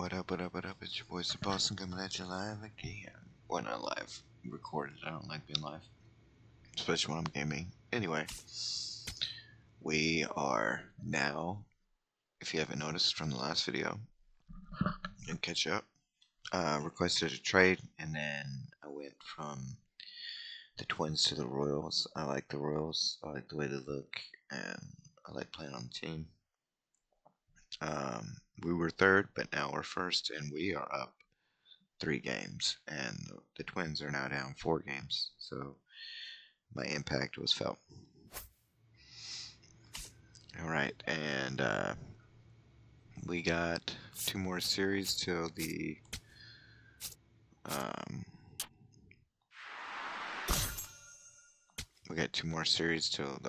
What up, what up, what up? It's your boy, Boston, coming at you live again. Well, not live. Recorded. I don't like being live. Especially when I'm gaming. Anyway. We are now, if you haven't noticed from the last video, you can catch up. Requested a trade, and then I went from the Twins to the Royals. I like the Royals. I like the way they look, and I like playing on the team. We were third, but now we're first, and we are up 3 games, and the Twins are now down 4 games. So my impact was felt. All right, and we got 2 more series till the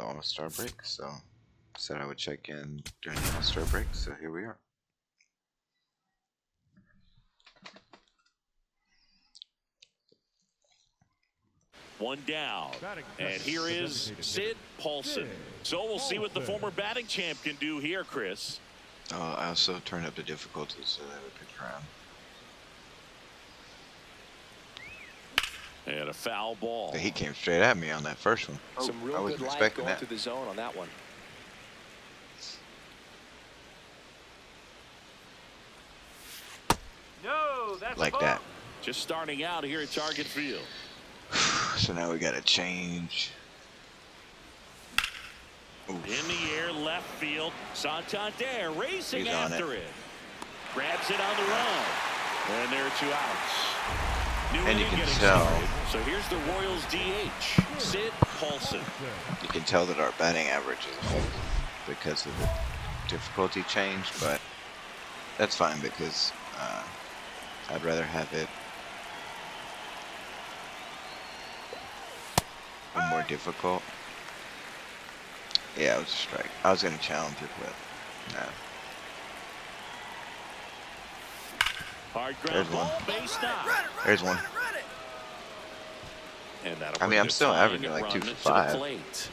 All-Star break. So I said I would check in during the All-Star break. So here we are. One down, and here is Sid Paulson. So we'll see what the former batting champ can do here, Chris. I also turned up the difficulty so that we pick around. And a foul ball. He came straight at me on that first one. Some real I wasn't good life expecting going that. through the zone on that one. No, that's Like that. Just starting out here at Target Field. So now we gotta change. Oof. In the air, left field. Santander racing He's on after it. Grabs it on the run. And there are 2 outs. And you can tell. So here's the Royals DH, Sid Paulson. You can tell that our batting average is affected because of the difficulty change, but that's fine because I'd rather have it more difficult. Yeah, it was a strike. I was gonna challenge it, but no. Hard There's ground one. ball, base knock. There's one. And I mean, I'm still averaging like 2 for 5.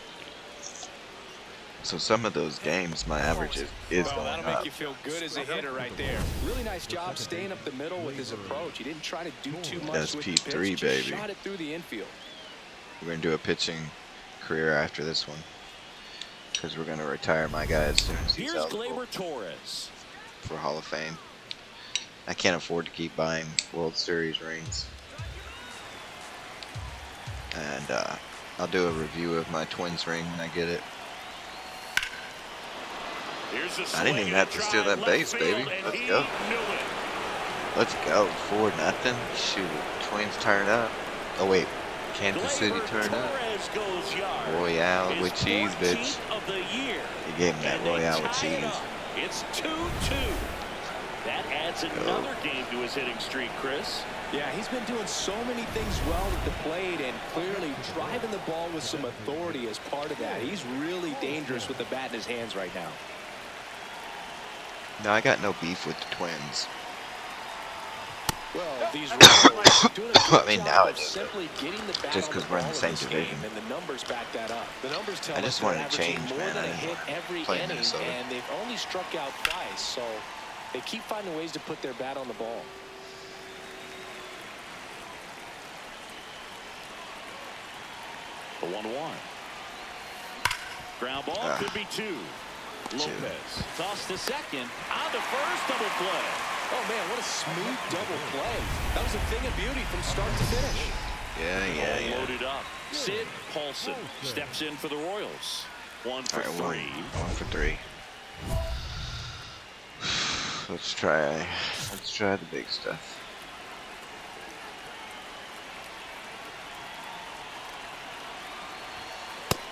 So some of those games, my average is Well, going that'll up. make you feel good as a hitter right there. Really nice job staying up the middle with his approach. He didn't try to do too much That's with the P3, pitch, just baby. shot it through the infield. We're gonna do a pitching career after this one because we're gonna retire my guy as soon as he's Here's eligible Gleyber Torres. for Hall of Fame. I can't afford to keep buying World Series rings, and I'll do a review of my Twins ring when I get it. I didn't even have to steal that base, baby. Let's go. Let's go. 4-0. Shoot, Twins turned up. Oh wait, Kansas City turned up. Royale with cheese, bitch. He gave me that Royale with cheese. It's 2-2. That adds another game to his hitting streak, Chris. Yeah, he's been doing so many things well at the plate and clearly driving the ball with some authority as part of that. He's really dangerous with the bat in his hands right now. No, I got no beef with the Twins. Well, these Royals doing a good I mean, job now of it is. simply getting the bat Just on 'cause the we're in ball the same this division. game, and the numbers back that up. The numbers tell I us just they're wanted to averaging change, more man. than I a hit every play inning, Minnesota. and they've only struck out twice, so they keep finding ways to put their bat on the ball. The 1-1. Ground ball could be 2. Lopez tossed to second. On to first, double play. Oh, man, what a smooth double play. That was a thing of beauty from start to finish. Yeah. Loaded up. Sid Paulson steps in for the Royals. 1 for 3. 1 for 3. Let's try the big stuff.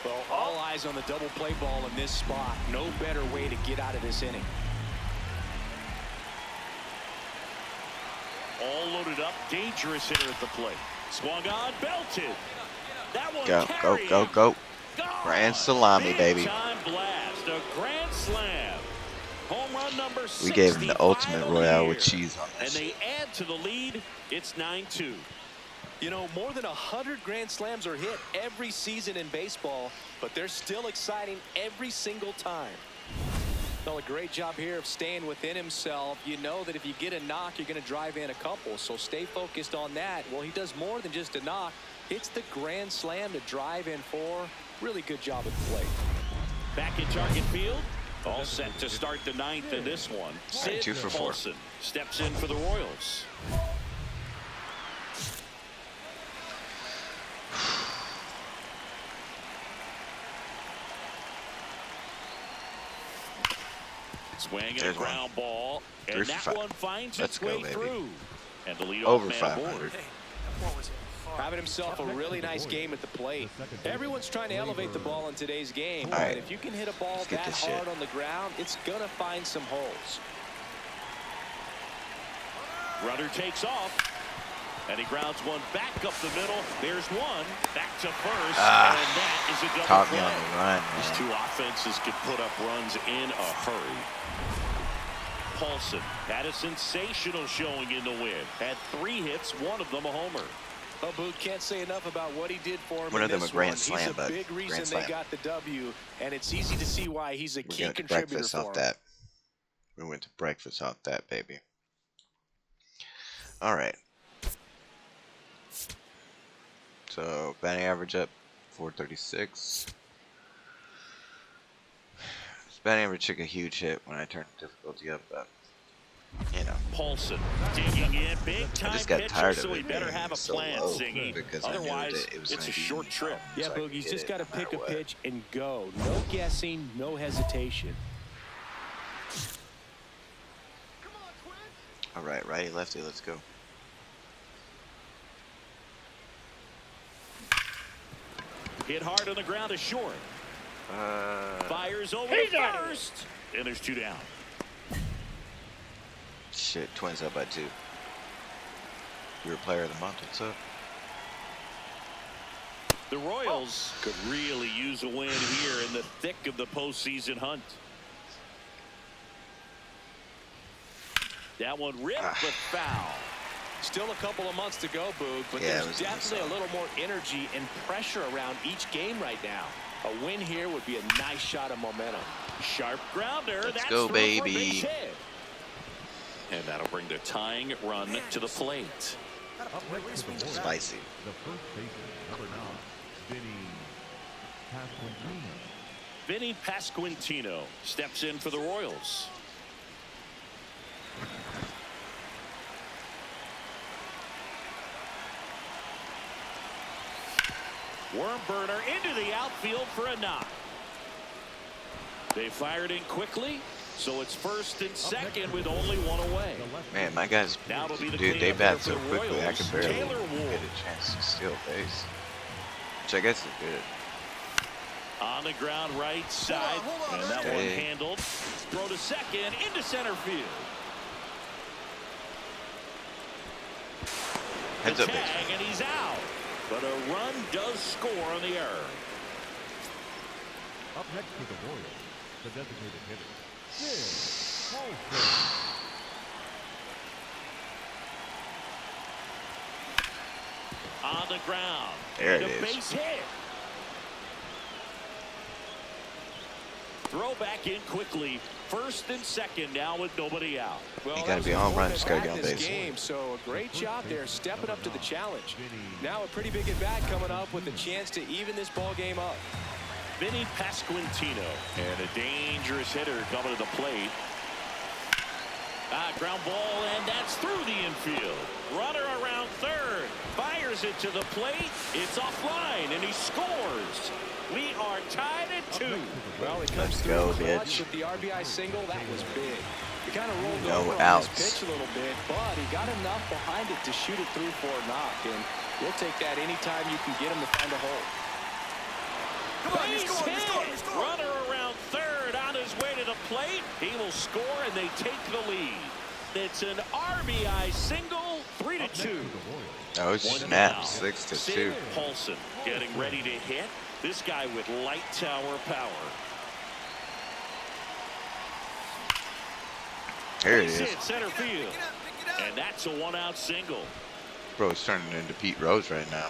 Well, all eyes on the double play ball in this spot. No better way to get out of this inning. All loaded up. Dangerous hitter at the plate. Swung on, belted. That one Go. Grand salami, baby. Time blast. A grand slam. Home run number 60. We gave him the ultimate Royale with cheese on And this. they add to the lead. It's 9-2. You know, more than 100 grand slams are hit every season in baseball, but they're still exciting every single time. Well, a great job here of staying within himself. You know that if you get a knock, you're going to drive in a couple. So stay focused on that. Well, he does more than just a knock. It's the grand slam to drive in 4. Really good job at the plate. Back in target field. All set to start the 9th in this one. Sid 2 for 4. Paulson steps in for the Royals. Swing and a ground ball, and that one finds its way through. And the lead over man 500. Having himself a really nice game at the plate. Everyone's trying to elevate the ball in today's game. All right. And if you can hit a ball that hard on the ground, it's going to find some holes. Runner takes off, and he grounds one back up the middle. There's one back to first, and that is a double Caught me play. on the run, man. These two offenses can put up runs in a hurry. Paulson had a sensational showing in the win. Had 3 hits, one of them a homer. Well, Boot can't say enough about what he did for him. One of them a grand He's slam, a big reason they got the W, and it's easy to see why he's a key contributor breakfast for off that. We went to breakfast off that, baby. All right. So batting average up 436. This batting average took a huge hit when I turned the difficulty up, but you know. Paulson digging in, big time I just got pitcher, tired of so it he better being have a so plan low singing. because Otherwise, I knew that it was it's a gonna be, short trip. Yeah, so Boogie's just got to pick a what. pitch and go. No guessing, no hesitation. All right, righty, lefty, let's go. Hit hard on the ground to short. Fires over to first. And there's 2 down. Shit, Twins up by 2. You're a player of the month, what's up? The Royals could really use a win here in the thick of the postseason hunt. That one ripped, but foul. Still a couple of months to go, Boog, but Yeah, there's definitely a little more energy and pressure around each game right now. A win here would be a nice shot of momentum. Sharp grounder. Let's That's go, through for a baby. base hit. And that'll bring the tying run to the plate. Spicy. The first baseman, number 9, Vinny Pasquantino steps in for the Royals. Worm burner into the outfield for a knock. They fired in quickly, so it's first and second with only 1 away. Man, my guys, Now it'll be the dude, they cleanup bat here so for the quickly, I Royals. can barely Taylor get Ward. a chance to steal base. Which I guess is good. On the ground right side, and that one Okay. handled. Throw to second, into center field. Heads The up, base. tag, and he's out. But a run does score on the error. Up next for the Royals, the designated hitter, Sid Paulson. On the ground. There and it a is. base hit. Throw back in quickly. First and second now with nobody out. Well, You gotta be on run, just gotta be on this base. game, so a great job there, stepping up to the challenge. Now a pretty big at bat coming up with a chance to even this ball game up. Vinny Pasquantino, and a dangerous hitter coming to the plate. Ground ball, and that's through the infield. Runner around third, fires it to the plate. It's offline, and he scores. We are tied at 2. Well, it Let's comes through go, clutch bitch. with the RBI single. That was big. He kind of rolled No over on outs. his pitch a little bit, but he got enough behind it to shoot it through for a knock. And we'll take that anytime you can get him to find a hole. Base hit. Runner around third on his way to the plate. He will score, and they take the lead. It's an RBI single, 3-2. Oh, snap, 6-2. Sid Paulson getting ready to hit. This guy with light tower power. Here it Base is. hit center field. And that's a 1-out single. Bro, it's turning into Pete Rose right now.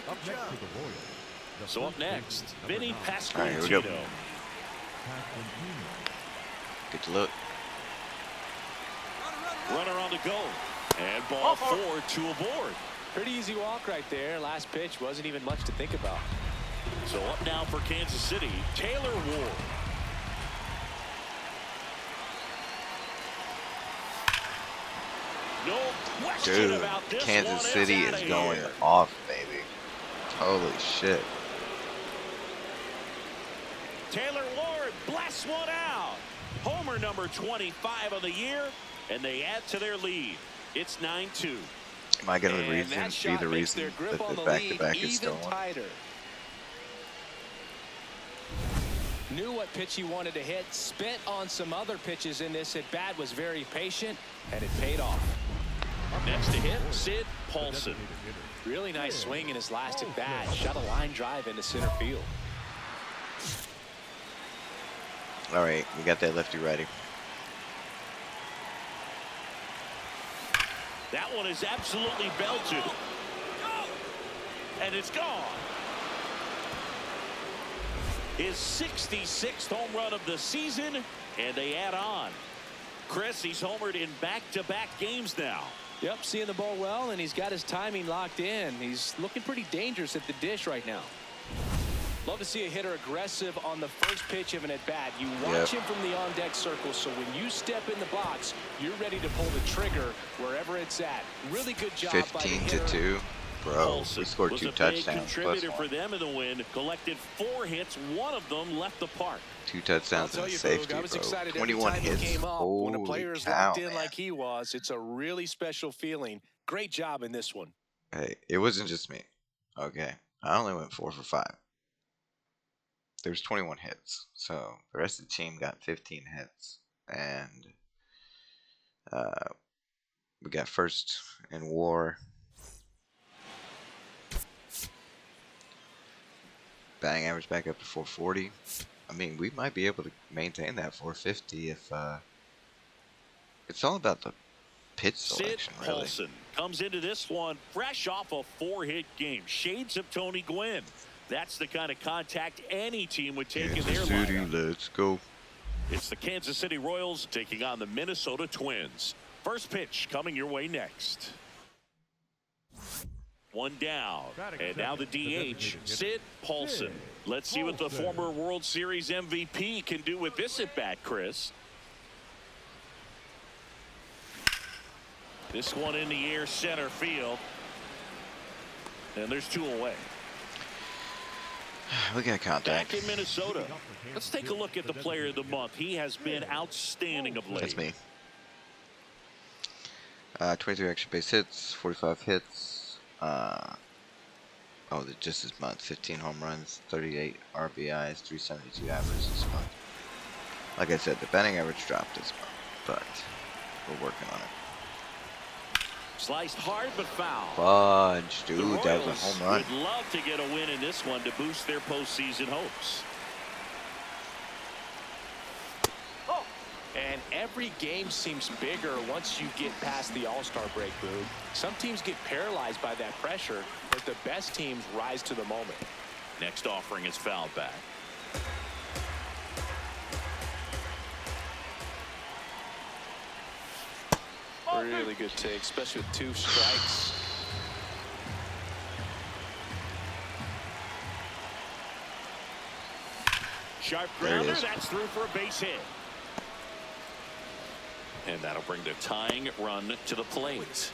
Up next for the Royals, the So up first next, baseman, Vinny number 9, All right, here we go. Pasquantino. Good to look. Runner on the go. And ball 4, 2 aboard. Pretty easy walk right there. Last pitch wasn't even much to think about. So up now for Kansas City, Taylor Ward. No question Dude, about this Kansas one. City It's is outta going here. off, baby. Holy shit. Taylor Ward blasts one out. Homer number 25 of the year, and they add to their lead. It's 9-2. Am I going And to that be shot the makes reason their grip that on the the back-to-back lead is still even on? tighter. Knew what pitch he wanted to hit, spent on some other pitches in this at bat, was very patient, and it paid off. Next to hit, Sid Paulson. Really nice swing in his last at bat. Shot a line drive into center field. All right, we got that lefty righty. That one is absolutely belted. And it's gone. His 66th home run of the season, and they add on. Chris, he's homered in back-to-back games now. Yep, seeing the ball well, and he's got his timing locked in. He's looking pretty dangerous at the dish right now. Love to see a hitter aggressive on the first pitch of an at-bat. You watch him from the on-deck circle, so when you step in the box, you're ready to pull the trigger wherever it's at. Really good job by the hitter. 15-2. Bro, we scored 2 touchdowns. Contributor for them in the win. Collected 4 hits. One of them left the park. 2 touchdowns and safety, I was bro. excited 21 every time hits. he came up. When a player Holy is cow, locked in man. like he was, it's a really special feeling. Great job in this one. Hey, it wasn't just me. Okay, I only went 4 for 5. There's 21 hits, so the rest of the team got 15 hits, and we got first in WAR. Batting average back up to 440. I mean, we might be able to maintain that 450 if it's all about the pitch selection, Sid really. Paulson comes into this one fresh off a 4-hit game. Shades of Tony Gwynn. That's the kind of contact any team would take in their Kansas City, lineup. let's go. It's the Kansas City Royals taking on the Minnesota Twins. First pitch coming your way next. One down, and now the DH, Sid Paulson. Let's see what the former World Series MVP can do with this at bat, Chris. This one in the air, center field, and there's 2 away. We got contact. Back in Minnesota, let's take a look at the player of the month. He has been outstanding of late. That's me. 23 extra base hits, 45 hits. Just this month, 15 home runs, 38 RBIs, 372 average this month. Like I said, the batting average dropped this month, but we're working on it. Sliced hard but foul. Fudge, dude, that was a home run. Would love to get a win in this one to boost their postseason hopes. And every game seems bigger once you get past the All-Star break, Boog. Some teams get paralyzed by that pressure, but the best teams rise to the moment. Next offering is fouled back. Really good take, especially with 2 strikes. Sharp There it grounder, is. that's through for a base hit. And that'll bring the tying run to the plate.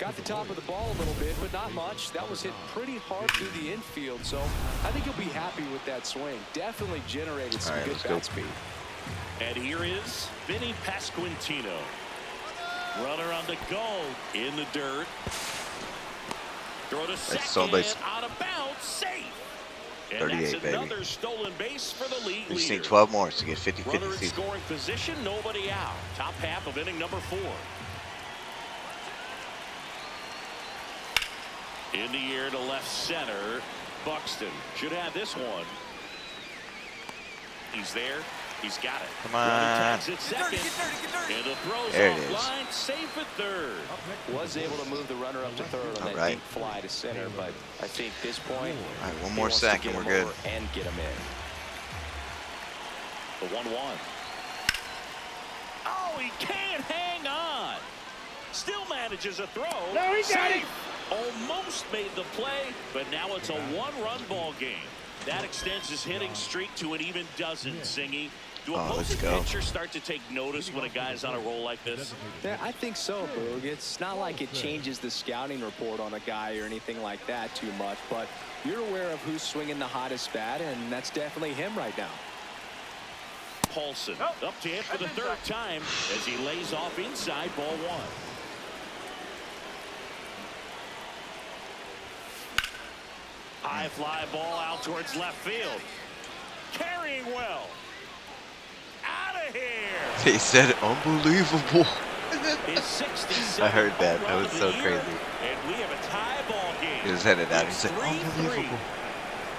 Got the top of the ball a little bit, but not much. That was hit pretty hard through the infield, so I think you'll be happy with that swing. Definitely generated some good bat speed. And here is Vinny Pasquantino. Runner on the go in the dirt. Throw to second, out of bounds, safe. And 38, that's another stolen base for the league We just leader. need 12 more to get 50-50 Runner in season. scoring position, nobody out. Top half of inning number 4. In the air to left center. Buxton should have this one. He's there. He's got it. Come on. Tags it second. And the throw's There it is. offline, safe at third. Was able to move the runner up to third on that deep fly to center, but I think this point, all right, one more sack and we're good. And get him in. The 1-1. Oh, he can't hang on. Still manages a throw. No, he got it. Almost made the play, but now it's a one-run ball game. That extends his hitting streak to an even dozen, Singy. Do opposing pitchers start to take notice when a guy's on a roll like this? Yeah, I think so, Boog. It's not like it changes the scouting report on a guy or anything like that too much, but you're aware of who's swinging the hottest bat, and that's definitely him right now. Paulson up to hit for the third time as he lays off inside ball one. High fly ball out towards left field. Carrying well. Out of here. He said unbelievable. His 67th I heard that. home That run was of so the year, crazy. And we have a tie ball game. He was headed out. He It's said 3-3. unbelievable.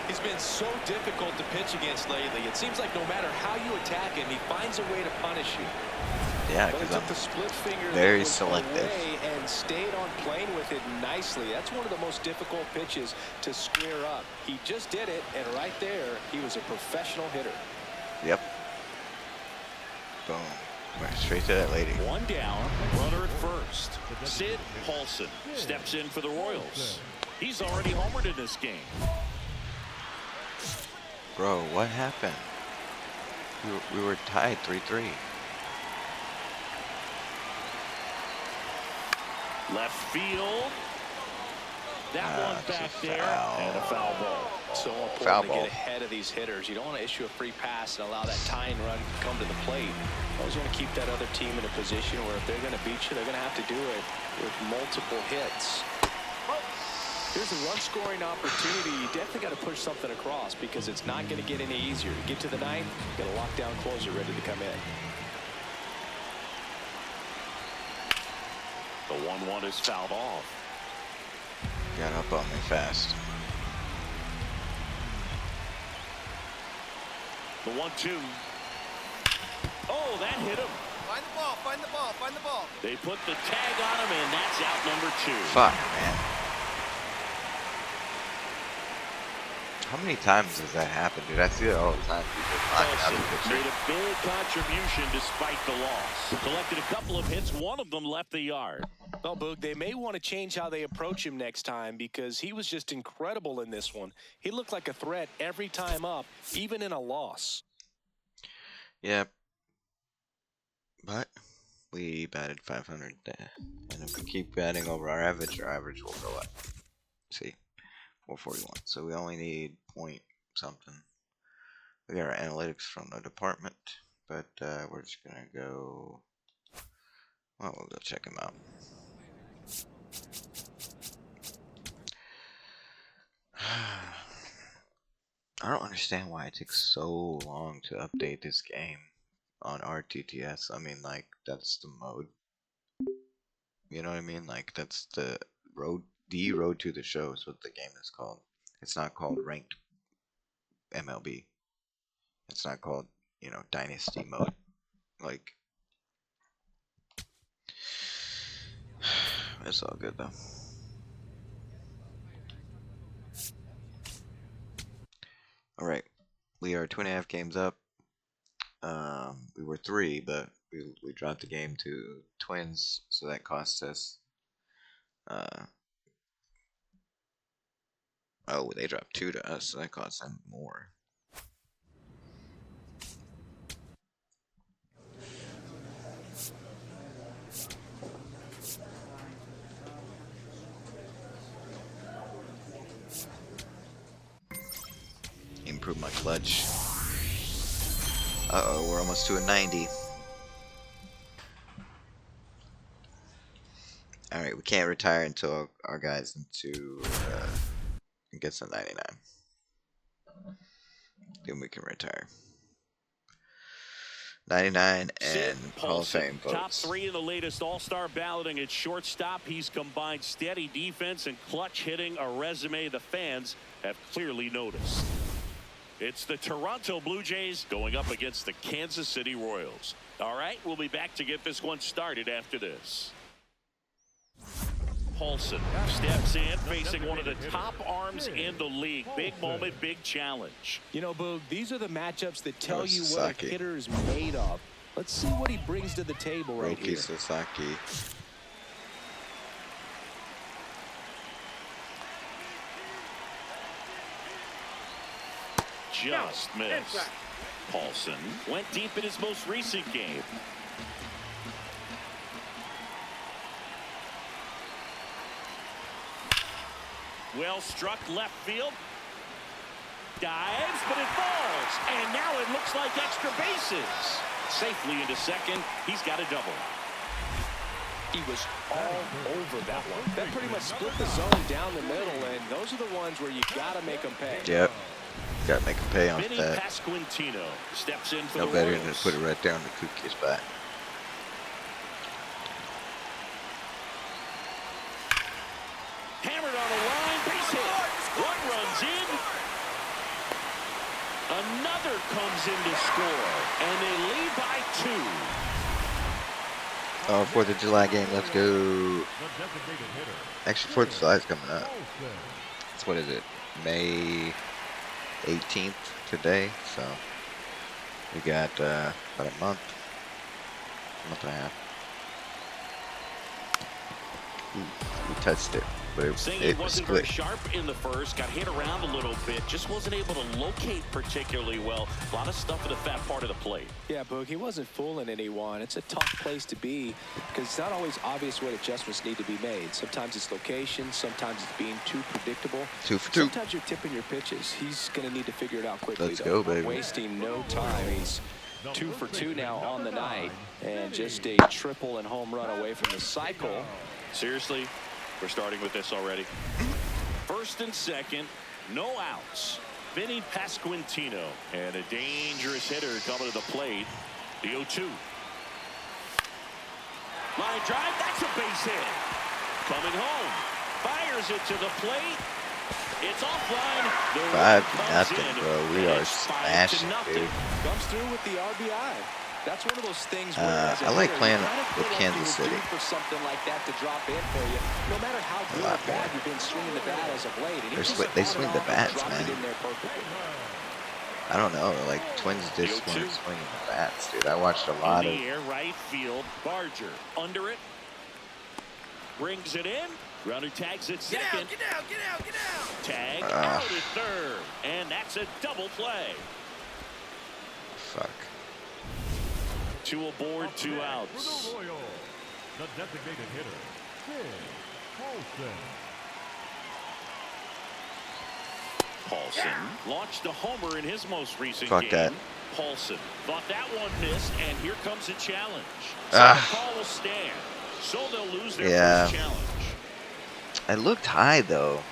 He's been so difficult to pitch against lately. It seems like no matter how you attack him, he finds a way to punish you. Yeah, But he because took the split finger very that was selective. away and stayed on plane with it nicely. That's one of the most difficult pitches to square up. He just did it, and right there, he was a professional hitter. Yep. Boom. Went straight to that lady. One down, runner at first. Sid Paulson steps in for the Royals. He's already homered in this game. Bro, what happened? We were tied 3-3. Left field. That one back there. Foul. And a foul ball. So important Foul to ball. get ahead of these hitters. You don't want to issue a free pass and allow that tying run to come to the plate. You always want to keep that other team in a position where if they're going to beat you, they're going to have to do it with multiple hits. Here's a run-scoring opportunity. You definitely got to push something across because it's not going to get any easier. To get to the ninth, you got a lockdown closer ready to come in. The 1-1 is fouled off. Got up on me fast. The 1-2. Oh, that hit him. Find the ball, find the ball, find the ball. They put the tag on him, and that's out number 2. Fuck, man. How many times does that happen, dude? I see it all the time. People knocking out the Paulson made pitcher. a big contribution despite the loss. Collected a couple of hits. One of them left the yard. Well, Boog, they may want to change how they approach him next time because he was just incredible in this one. He looked like a threat every time up, even in a loss. Yep. But we batted 500 there. And if we keep batting over our average will go up. See, 441. So we only need point something. We got our analytics from the department, but we're just gonna go. Well, we'll go check him out. I don't understand why it takes so long to update this game on RTTS. I mean, like, that's the mode. You know what I mean? Like, that's the road to the show is what the game is called. It's not called ranked MLB. It's not called, you know, dynasty mode. Like, it's all good though. Alright, we are 2.5 games up. We were 3, but we dropped the game to Twins, so that cost us. Oh, they dropped 2 to us, so that cost them more. Improve my clutch. Uh-oh, we're almost to a 90. Alright, we can't retire until our guys gets a 99. Then we can retire. 99 and Hall of Fame votes. Top 3 in the latest All-Star balloting at shortstop. He's combined steady defense and clutch hitting, a resume the fans have clearly noticed. It's the Toronto Blue Jays going up against the Kansas City Royals. All right, we'll be back to get this one started after this. Paulson steps in, facing one of the top arms in the league. Big moment, big challenge. You know, Boog, these are the matchups that tell you what a hitter is made of. Let's see what he brings to the table right here. Sasaki. Just missed. Paulson went deep in his most recent game. Well struck left field. Dives, but it falls. And now it looks like extra bases. Safely into second. He's got a double. He was all over that one. That pretty much split the zone down the middle, and those are the ones where you got to make them pay. Yep. Got to make them pay on that. Pasquantino steps in for no the better Royals. than to put it right down the Cookie's back. Hammered on the line, base hit. One runs in. Another comes in to score, and they lead by 2. Oh, 4th of July game, let's go. Actually, 4th of July is coming up. That's, what is it, May 18th today? So we got about a month and a half. Ooh, we touched it, but it was wasn't split. very sharp in the first, got hit around a little bit, just wasn't able to locate particularly well. A lot of stuff at the fat part of the plate. Yeah, Boog, he wasn't fooling anyone. It's a tough place to be because it's not always obvious what adjustments need to be made. Sometimes it's location, sometimes it's being too predictable. 2 for 2. Sometimes you're tipping your pitches. He's going to need to figure it out quickly. Let's go, baby. Wasting no time. He's 2 for 2 now on the night, and just a triple and home run away from the cycle. Seriously, we're starting with this already. First and second, no outs. Vinny Pasquantino, and a dangerous hitter coming to the plate. The 0-2. Line drive, that's a base hit. Coming home, fires it to the plate. It's offline. 5-0, bro. We are smashing, dude. Comes through with the RBI. That's one of those things where I like playing with Kansas City. For something like that to drop in for you, no matter how good or bad you've been swinging the bat as of late. They swing the bats, man. I don't know, like Twins just weren't swinging the bats, dude. I watched a lot of. In the air, right field. Barger under it. Brings it in. Runner tags at second. Get out, get out, get out, get out. Tag out at third. And that's a double play. Fuck. 2 aboard, 2 outs. For the Royals, the designated hitter, Sid Paulson. Paulson launched a homer in his most recent Fuck game. that. Paulson thought that one missed, and here comes a challenge. So the call will stand. So they'll lose their first challenge. It looked high though.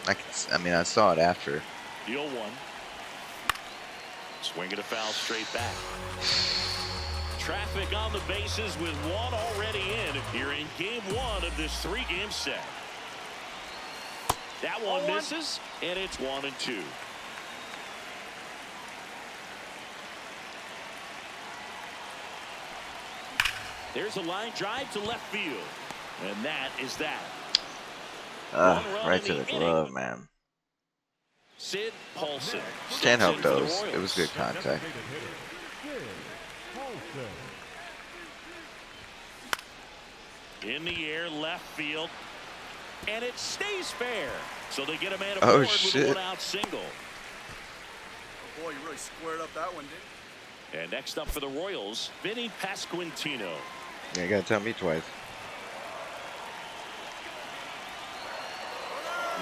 I mean, I saw it after. The 0-1. Swinging a foul straight back. Traffic on the bases with one already in here in game 1 of this 3-game set. That one misses, and it's 1-2. There's a line drive to left field, and that is that. Right to the glove, man. Sid Paulson. Can't help those. It was good contact. In the air, left field, and it stays fair. So they get a man Oh, aboard shit. with a 1-out single. Oh boy, you really squared up that one, dude. And next up for the Royals, Vinny Pasquantino. Yeah, you gotta tell me twice.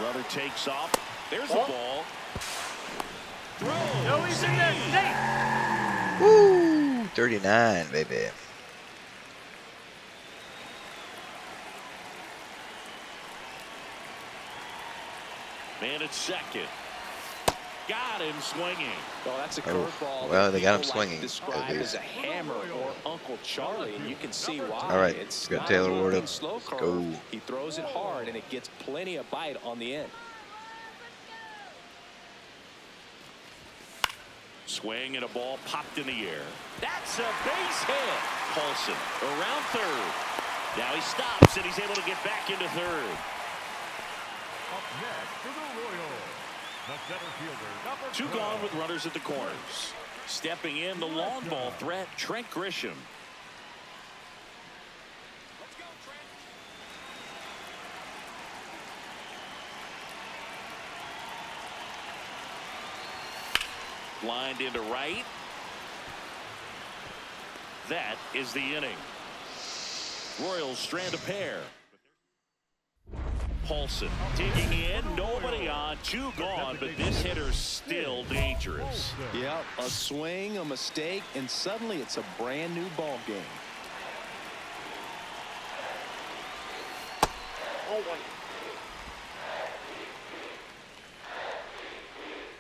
Runner takes off. There's the ball. Throw. No, he's in there. Woo! 39, baby. Man at second. Got him swinging. Well, that's a curveball. Well, they got him people swinging, Described at as least. a hammer or Uncle Charlie, and you can see why. All right, It's good not Taylor a Ward moving up. slow Let's curve. go. He throws it hard, and it gets plenty of bite on the end. swing and a ball popped in the air. That's a base hit. Paulson around third. Now he stops and he's able to get back into third. Up next for the Royals, the center fielder, number 2 12. gone with runners at the corners. Stepping in, the long ball threat, Trent Grisham. Lined into right. That is the inning. Royals strand a pair. Paulson digging in, nobody on, 2 gone, but this hitter's still dangerous. Yep, a swing, a mistake, and suddenly it's a brand new ball game.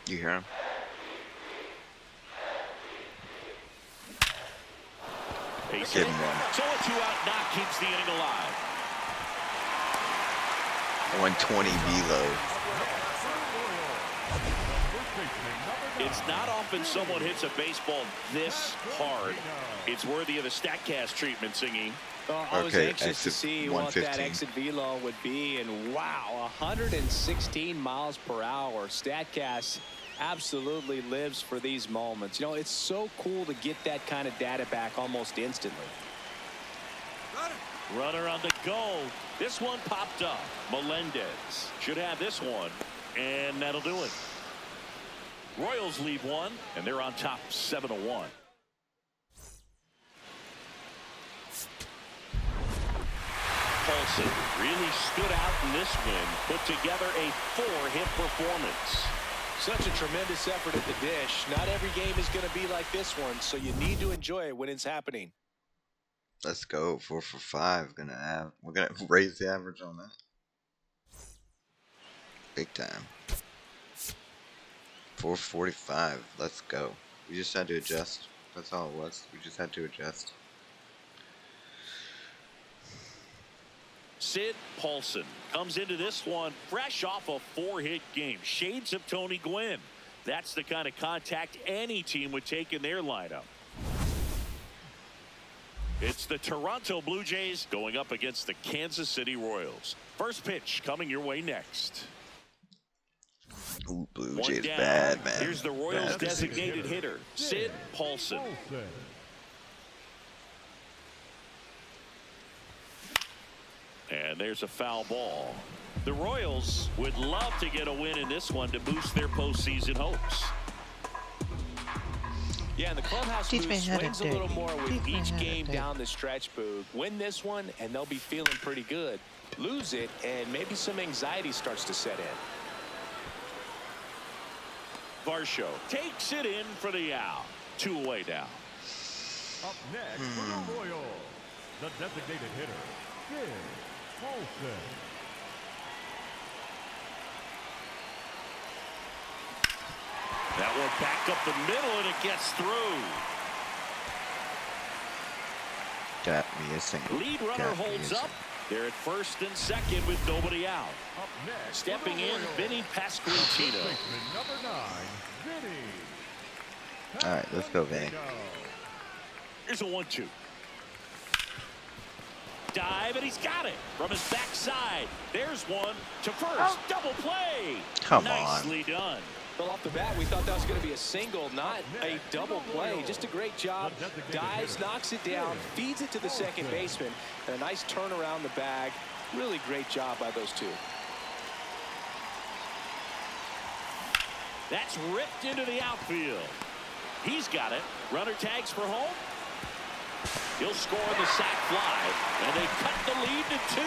You hear him? Base Give hit. him one. So a 2-out knock keeps the inning alive. 120 velo. It's not often someone hits a baseball this hard. It's worthy of the StatCast treatment, Singy. I was Okay, anxious to exit see what that 115. exit velo would be, and wow, 116 miles per hour. StatCast absolutely lives for these moments. You know, it's so cool to get that kind of data back almost instantly. Runner on the go. This one popped up. Melendez should have this one, and that'll do it. Royals leave one, and they're on top 7-1. Paulson really stood out in this win, put together a 4-hit performance. Such a tremendous effort at the dish. Not every game is going to be like this one, so you need to enjoy it when it's happening. Let's go. 4 for 5. We're gonna raise the average on that. Big time. 445. Let's go. We just had to adjust. That's all it was. We just had to adjust. Sid Paulson comes into this one fresh off a 4-hit game. Shades of Tony Gwynn. That's the kind of contact any team would take in their lineup. It's the Toronto Blue Jays going up against the Kansas City Royals. First pitch coming your way next. Ooh, Blue One Jays down. bad, man. Here's the Royals Bad. designated hitter, Sid Paulson. And there's a foul ball. The Royals would love to get a win in this one to boost their postseason hopes. Yeah, and the clubhouse Teach mood me how to swings a dig. little more with Teach me each how to game dig. down the stretch, Boog. Win this one, and they'll be feeling pretty good. Lose it, and maybe some anxiety starts to set in. Varsho takes it in for the out. 2 away now. Up next for the Royals, the designated hitter, Sid Paulson. That one back up the middle, and it gets through. Got me a single. Lead runner Got me a holds up. single. They're at first and second with nobody out. Up next, Stepping in, Vinny Pasquantino. baseman number 9, Vinny. All right, let's go, Vinny. Here's a 1-2. Dive, and he's got it from his backside. There's one to first. Double play. Come on. Nicely done. Well, off the bat, we thought that was going to be a single, not a double play. Just a great job. Dives, knocks it down, feeds it to the second baseman, and a nice turn around the bag. Really great job by those two. That's ripped into the outfield. He's got it. Runner tags for home. He'll score the sac fly, and they cut the lead to 2.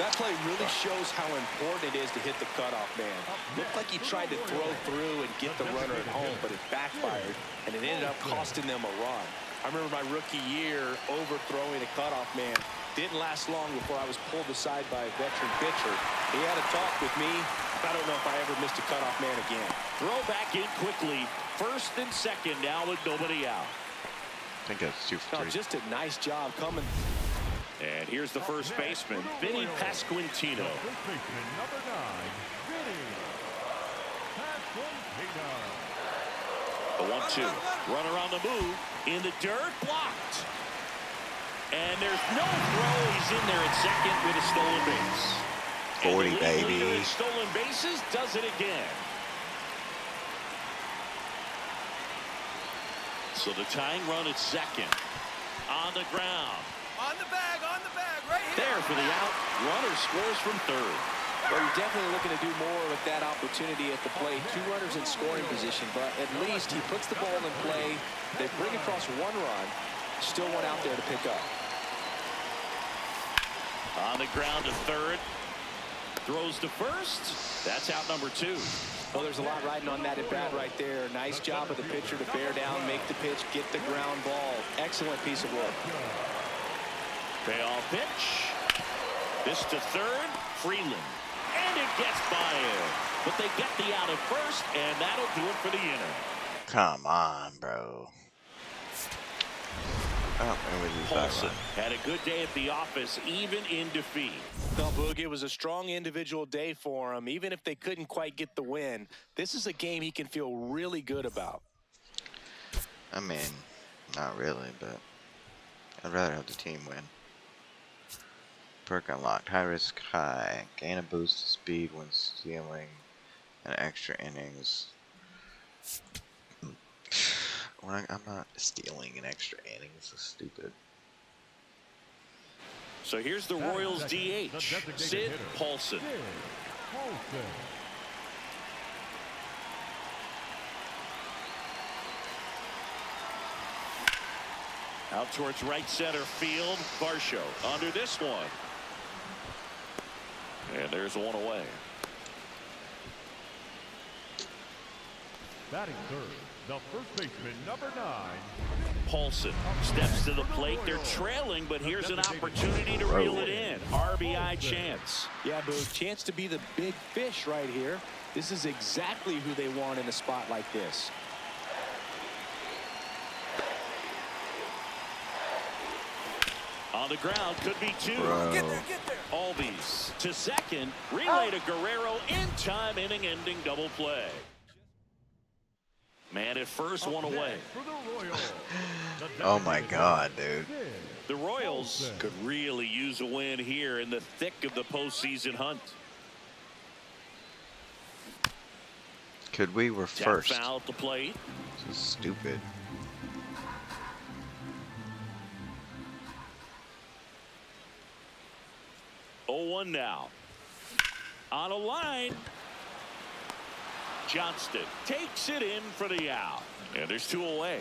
That play really shows how important it is to hit the cutoff man. Looked like he tried to throw through and get the runner at home, but it backfired, and it ended up costing them a run. I remember my rookie year overthrowing a cutoff man. Didn't last long before I was pulled aside by a veteran pitcher. He had a talk with me. I don't know if I ever missed a cutoff man again. Throw back in quickly. First and second now with nobody out. I think that's 2 for 3. No, just a nice job coming. And here's the first baseman, Vinny Pasquantino. First baseman number 9, Vinny Pasquantino. The 1-2. Runner on the move. In the dirt. Blocked. And there's no throw. He's in there at second with a stolen base. 40, and the baby. leader in stolen bases does it again. So the tying run at second. On the ground. On the bag, right here. There for the out. Runner scores from third. Well, you're definitely looking to do more with that opportunity at the plate. 2 runners in scoring position, but at least he puts the ball in play. They bring across 1 run. Still one out there to pick up. On the ground to third. Throws to first. That's out number 2. Well, there's a lot riding on that at bat right there. Nice job of the pitcher to bear down, make the pitch, get the ground ball. Excellent piece of work. Payoff pitch. This to third. Freeland. And it gets by him. But they get the out at first, and that'll do it for the inning. Come on, bro. Oh, and we lose that Paulson one. had a good day at the office, even in defeat. Well, Boog, it was a strong individual day for him. Even if they couldn't quite get the win, this is a game he can feel really good about. I mean, not really, but I'd rather have the team win. Perk unlocked. High risk, high. Gain a boost to speed when stealing an extra innings. I'm not stealing an extra inning. This is stupid. So here's the Royals DH, Sid Paulson. Out towards right center field. Varsho under this one. And there's one away. Batting third, the first baseman, number 9. Paulson steps to the plate. They're trailing, but here's an opportunity to reel it in. RBI chance. Yeah, Boog, chance to be the big fish right here. This is exactly who they want in a spot like this. On the ground, could be 2. Bro. Get there. Albies to second. Relay to Guerrero in time, inning-ending double play. Man at first, one away. For the Royals, the Oh my god, dude. The Royals could really use a win here in the thick of the postseason hunt. Could we were Tap first? foul at the plate. This is stupid. Oh, 1 now. On a line. Johnston takes it in for the out. And there's 2 away.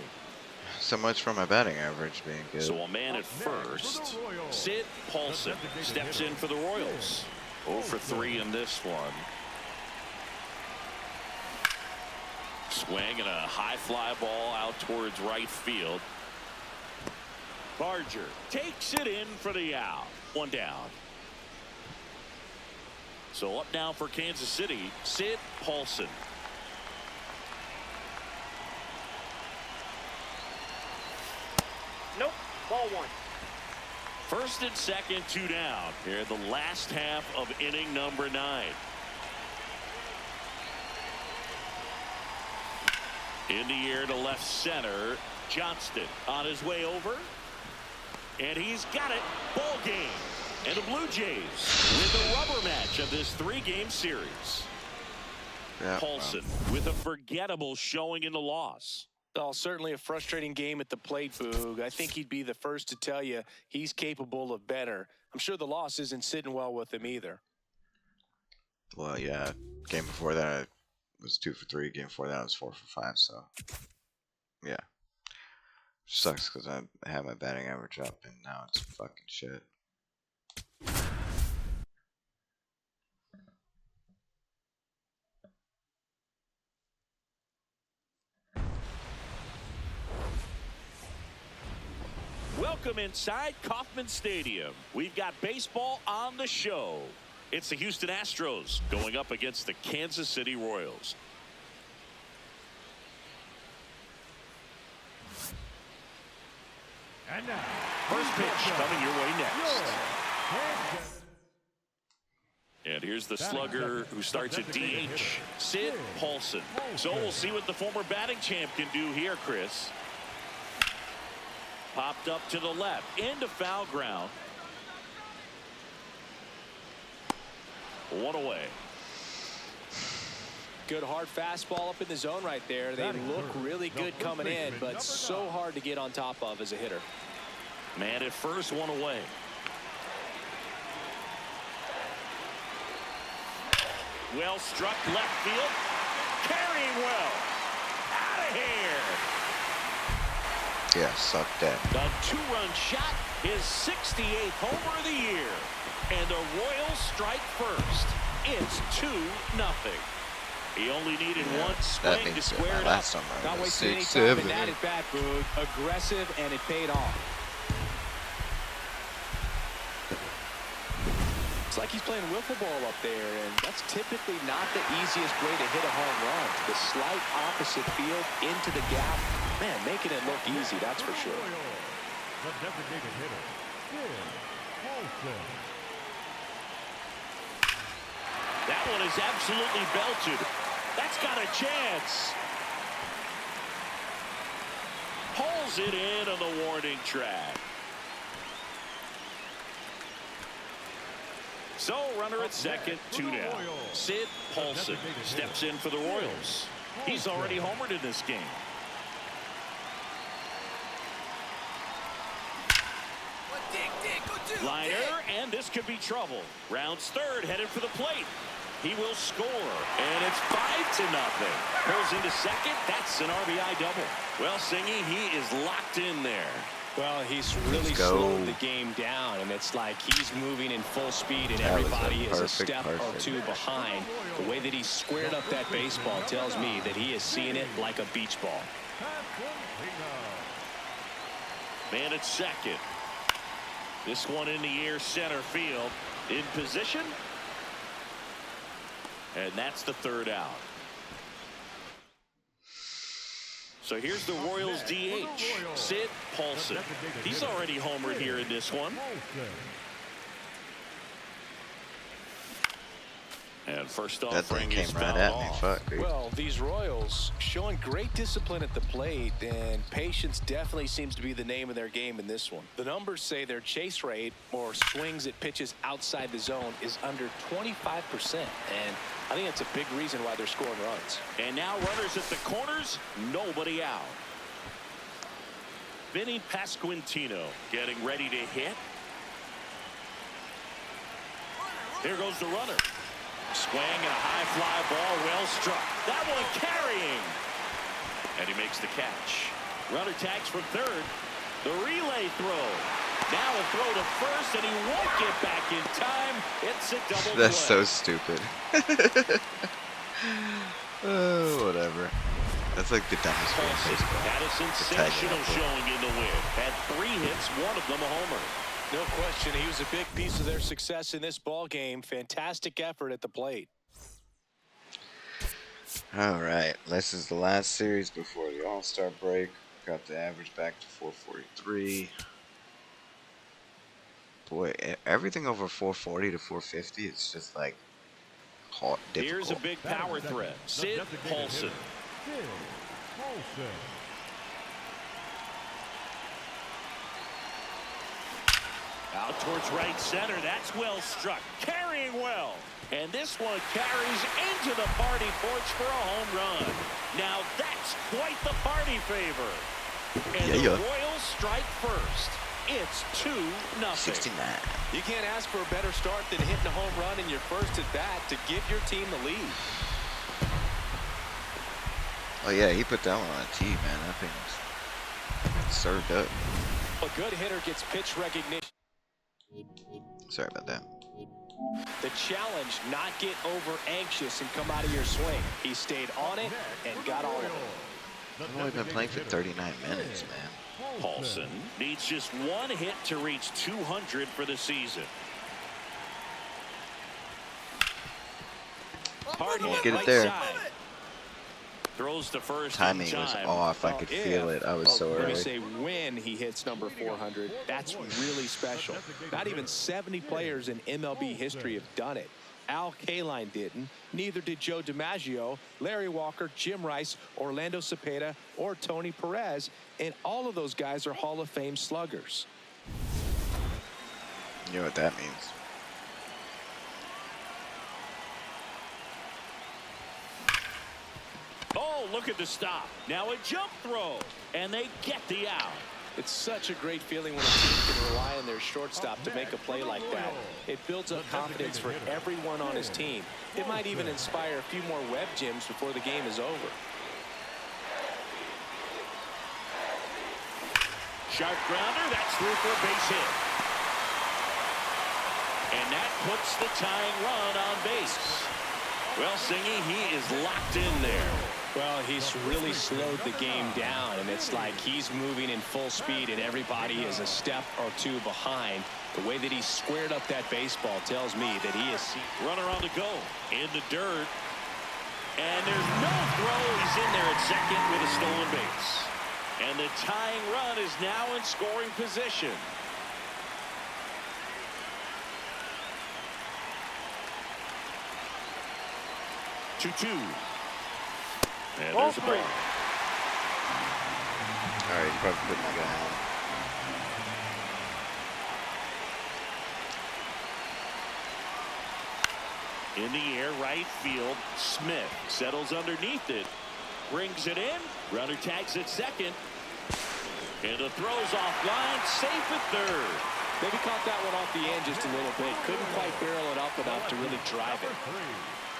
So much for my batting average being good. So a man at first. Sid Paulson steps in for the Royals. 0 for 3 in this one. Swing and a high fly ball out towards right field. Barger takes it in for the out. 1 down. So up now for Kansas City, Sid Paulson. Nope, ball 1. First and second, 2 down. Here in the last half of inning number 9. In the air to left center. Johnston on his way over. And he's got it. Ball game. And the Blue Jays with the rubber match of this 3-game series. Yeah, Paulson with a forgettable showing in the loss. Oh, certainly a frustrating game at the plate, Boog. I think he'd be the first to tell you he's capable of better. I'm sure the loss isn't sitting well with him either. Well, yeah. Game before that it was 2 for 3. Game before that it was 4 for 5. So, yeah. Sucks because I had my batting average up and now it's fucking shit. Welcome inside Kauffman Stadium. We've got baseball on the show. It's the Houston Astros going up against the Kansas City Royals. And now, First pitch coming your way next. And here's the slugger who starts at DH, Sid Paulson. So we'll see what the former batting champ can do here, Chris. Popped up to the left, into foul ground. 1 away. Good hard fastball up in the zone right there. They look really good coming in, but so hard to get on top of as a hitter. Man at first, 1 away. Well struck left field. Carrying well. Out of here. Yeah, suck that. A 2-run shot, his 68th homer of the year. And the Royals strike first. It's 2-0. He only needed one swing to square it up. Not wasting any time in that at bat, Boog. Aggressive, and it paid off. It's like he's playing wiffle ball up there, and that's typically not the easiest way to hit a home run. The slight opposite field into the gap. Man, making it look easy, that's for sure. The designated hitter, Sid Paulson. That one is absolutely belted. That's got a chance. Pulls it in on the warning track. So runner at second, 2 down. Sid Paulson steps in for the Royals. He's already homered in this game. Liner, and this could be trouble. Rounds third, headed for the plate. He will score, and it's 5-0. Pulls into second. That's an RBI double. Well, Singy, he is locked in there. Well, he's really slowed the game down, and it's like he's moving in full speed, and everybody is a step or two behind. The way that he squared up that baseball tells me that he is seeing it like a beach ball. Man at second. This one in the air, center field. In position. And that's the 3rd out. So here's the Royals DH, Sid Paulson. He's already homered here in this one. And first off, that thing came right at me. Fuck, dude. Well, these Royals showing great discipline at the plate, and patience definitely seems to be the name of their game in this one. The numbers say their chase rate, or swings at pitches outside the zone, is under 25%, and I think that's a big reason why they're scoring runs. And now runners at the corners, nobody out. Vinny Pasquantino getting ready to hit. Here goes the runner. Swing and a high fly ball, well struck. That one carrying. And he makes the catch. Runner tags from third. The relay throw. Now a throw to first, and he won't get back in time. It's a double play. That's so stupid. Oh, whatever. That's like the dumbest one in baseball. Had a sensational showing in the win. Had 3 hits, one of them a homer. No question, he was a big piece of their success in this ball game. Fantastic effort at the plate. All right, this is the last series before the All-Star break. Got the average back to 443. Boy, everything over 440 to 450, it's just like hard, difficult. Here's a big power threat. Sid Paulson. Sid Paulson. Out towards right center. That's well struck. Carrying well. And this one carries into the party porch for a home run. Now that's quite the party favor. And the Royals strike first. It's 2-0. 69. You can't ask for a better start than hitting a home run in your first at bat to give your team the lead. Oh yeah, he put that one on a tee, man. That thing was served up. A good hitter gets pitch recognition. Sorry about that. The challenge, not get over anxious and come out of your swing. He stayed on it and got all of it. I've only been playing for 39 minutes, man. Paulson needs just 1 hit to reach 200 for the season. Hard hit, get it right there. side. Throws to first. Timing was off. I could feel it. I was so early. Let me say when he hits number 400, that's really special. Not even 70 players in MLB history have done it. Al Kaline didn't. Neither did Joe DiMaggio, Larry Walker, Jim Rice, Orlando Cepeda, or Tony Perez. And all of those guys are Hall of Fame sluggers. You know what that means. Oh, look at the stop. Now a jump throw. And they get the out. It's such a great feeling when a team can rely on their shortstop to make a play like that. It builds up confidence for everyone on his team. It might even inspire a few more web gyms before the game is over. Sharp grounder, that's through for a base hit. And that puts the tying run on base. Well, Singy, he is locked in there. Well, he's really slowed the game down, and it's like he's moving in full speed, and everybody is a step or two behind. The way that he squared up that baseball tells me that he is... Runner on the go, in the dirt. And there's no throw. He's in there at second with a stolen base. And the tying run is now in scoring position. Two. And there's a break. All right, you probably putting the guy on. In the air, right field. Smith settles underneath it. Brings it in. Runner tags at second. And the throw's offline. Safe at third. Maybe caught that one off the end just a little bit. Couldn't quite barrel it up enough to really drive it.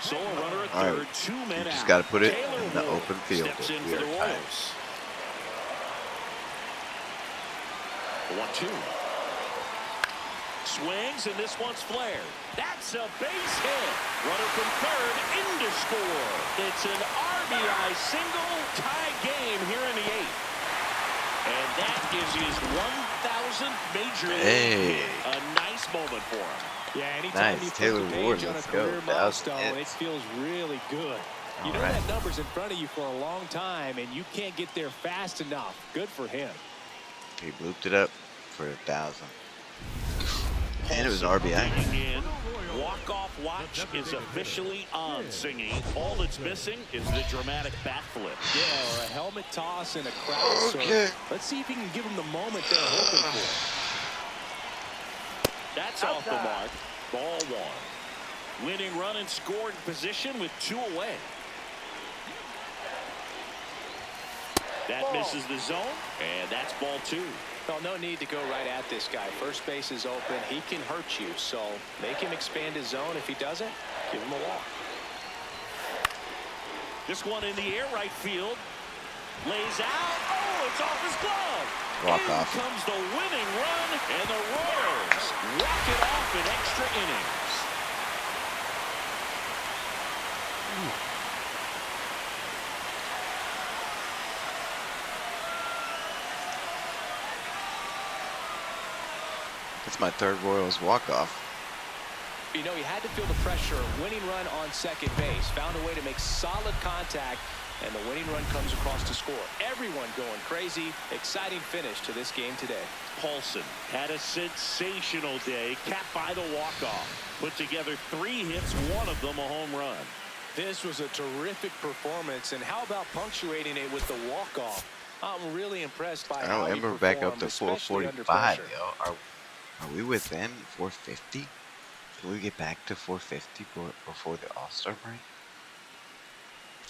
So a runner at All third, right. 2 men You just out. got to put it Taylor in the Ward open field. steps in We for are the tied. Royals. 1-2. Swings, and this one's flared. That's a base hit. Runner from third in to score. It's an RBI single, tie game here in the 8th. And that is his 1,000th major league hit. A nice moment for him. Yeah, anytime Nice. you flip Taylor the page Ward, on a let's career go. milestone, it Hits. feels really good. You know All right. that number's in front of you for a long time, and you can't get there fast enough. Good for him. He looped it up for 1,000. And it was RBI. In. Walk-off watch is officially on, Singy. All that's missing is the dramatic bat flip. Yeah, or a helmet toss in a crowd. Okay. So let's see if he can give him the moment they're hoping for. That's off the mark. Ball 1. Winning run in scoring position with 2 away. That misses the zone, and that's ball 2. Well, no need to go right at this guy. First base is open. He can hurt you, so make him expand his zone. If he doesn't, give him a walk. This one in the air, right field. Lays out. Oh, it's off his glove. Walk in off. comes the winning run, and the Royals walk it off in extra innings. That's my third Royals walk-off. You know, he had to feel the pressure. Winning run on second base. Found a way to make solid contact, and the winning run comes across to score. Everyone going crazy. Exciting finish to this game today. Paulson had a sensational day, capped by the walk-off. Put together 3 hits, one of them a home run. This was a terrific performance, and how about punctuating it with the walk-off? I'm really impressed by how he Ember back up performed, to especially under 445, pressure. yo. Are we within 450? Can we get back to 450 before the All-Star break?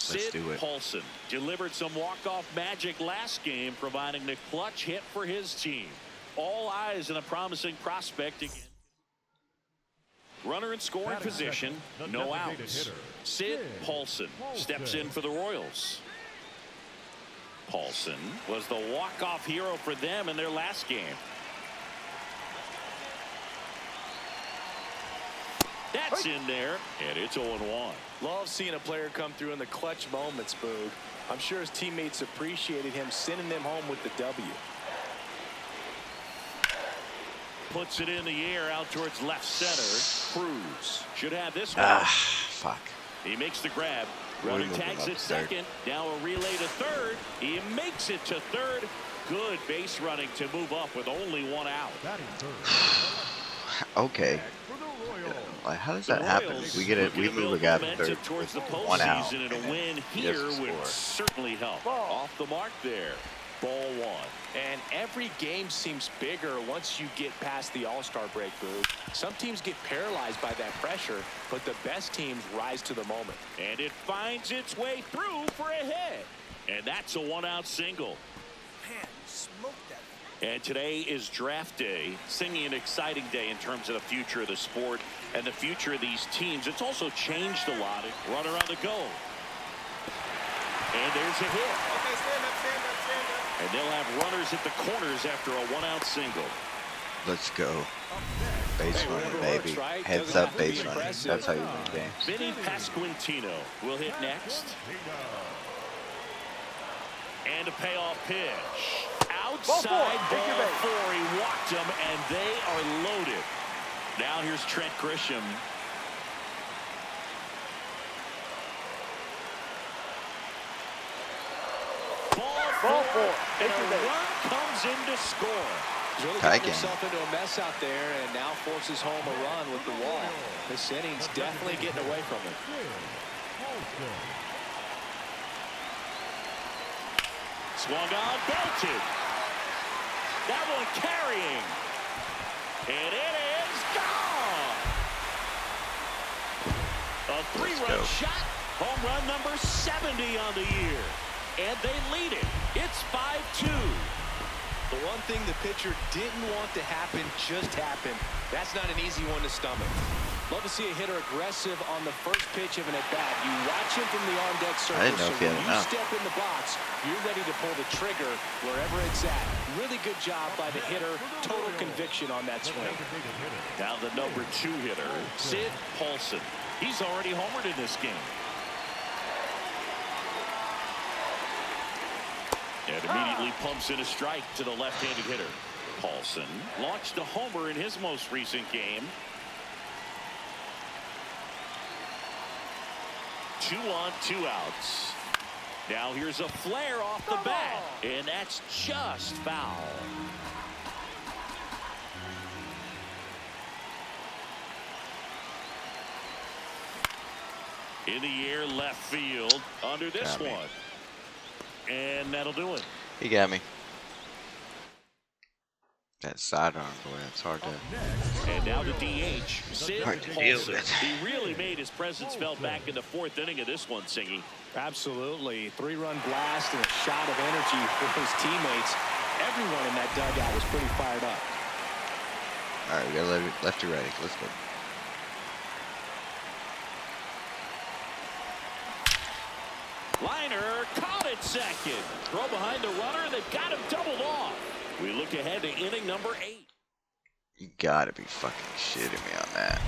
Let's Sid do it. Paulson delivered some walk-off magic last game, providing the clutch hit for his team. All eyes on a promising prospect again. Runner in scoring Batting position, second, the no designated outs. hitter, Sid Sid Paulson steps in for the Royals. Paulson was the walk-off hero for them in their last game. That's in there, and it's 0-1. Love seeing a player come through in the clutch moments, Boog. I'm sure his teammates appreciated him sending them home with the W. Puts it in the air out towards left center. Cruz should have this one. Fuck. He makes the grab. Really Runner moving tags up at to third. second. Now a relay to third. He makes it to third. Good base running to move up with only 1 out. Batting third. Okay. For the Royals, Like, how does The that happen? Royals We get it. looking We to move a build guy to momentum third towards with the 1 out, postseason, and and a win then he here doesn't would score. certainly help. Off the mark there. Ball 1. And every game seems bigger once you get past the All-Star break, Boog. Some teams get paralyzed by that pressure, but the best teams rise to the moment. And it finds its way through for a hit. And that's a 1-out single. Man, you smoked that. And today is draft day, singing an exciting day in terms of the future of the sport and the future of these teams. It's also changed a lot. Runner on the go. And there's a hit. Okay, stand up, stand up, stand up. And they'll have runners at the corners after a 1-out single. Let's go. Base running, baby. Works, right? Heads Doesn't up, have to be base running. impressive. That's how you win games. Vinny Pasquantino will hit next. And a payoff pitch. Outside ball 4. He walked him, and they are loaded. Now here's Trent Grisham. Ball 4. And a run comes in to score. He's really gotten himself into a mess out there and now forces home a run with the walk. This inning's definitely getting away from him. Swung on, belted. That one carrying. And it is gone. A 3-run shot. Home run number 70 on the year. And they lead it. It's 5-2. The one thing the pitcher didn't want to happen just happened. That's not an easy one to stomach. Love to see a hitter aggressive on the first pitch of an at-bat. You watch him from the on-deck circle, I didn't know so if he had when you enough. step in the box, you're ready to pull the trigger wherever it's at. Really good job by the hitter. Total conviction on that swing. Now the number 2 hitter, Sid Paulson. He's already homered in this game. And immediately pumps in a strike to the left-handed hitter. Paulson launched a homer in his most recent game. 2 on, 2 outs. Now here's a flare off the bat, and that's just foul. In the air, left field, under this one. And that'll do it. He got me. That sidearm, boy, it's hard to. And now the DH, Sid Hard to deal Paulson. with. He really made his presence felt back in the 4th inning of this one, Singy. Absolutely. 3-run blast and a shot of energy for his teammates. Everyone in that dugout was pretty fired up. All right, we got lefty ready. Let's go. Liner caught at second. Throw behind the runner, and they've got him doubled off. We look ahead to inning number 8. You gotta be fucking shitting me on that.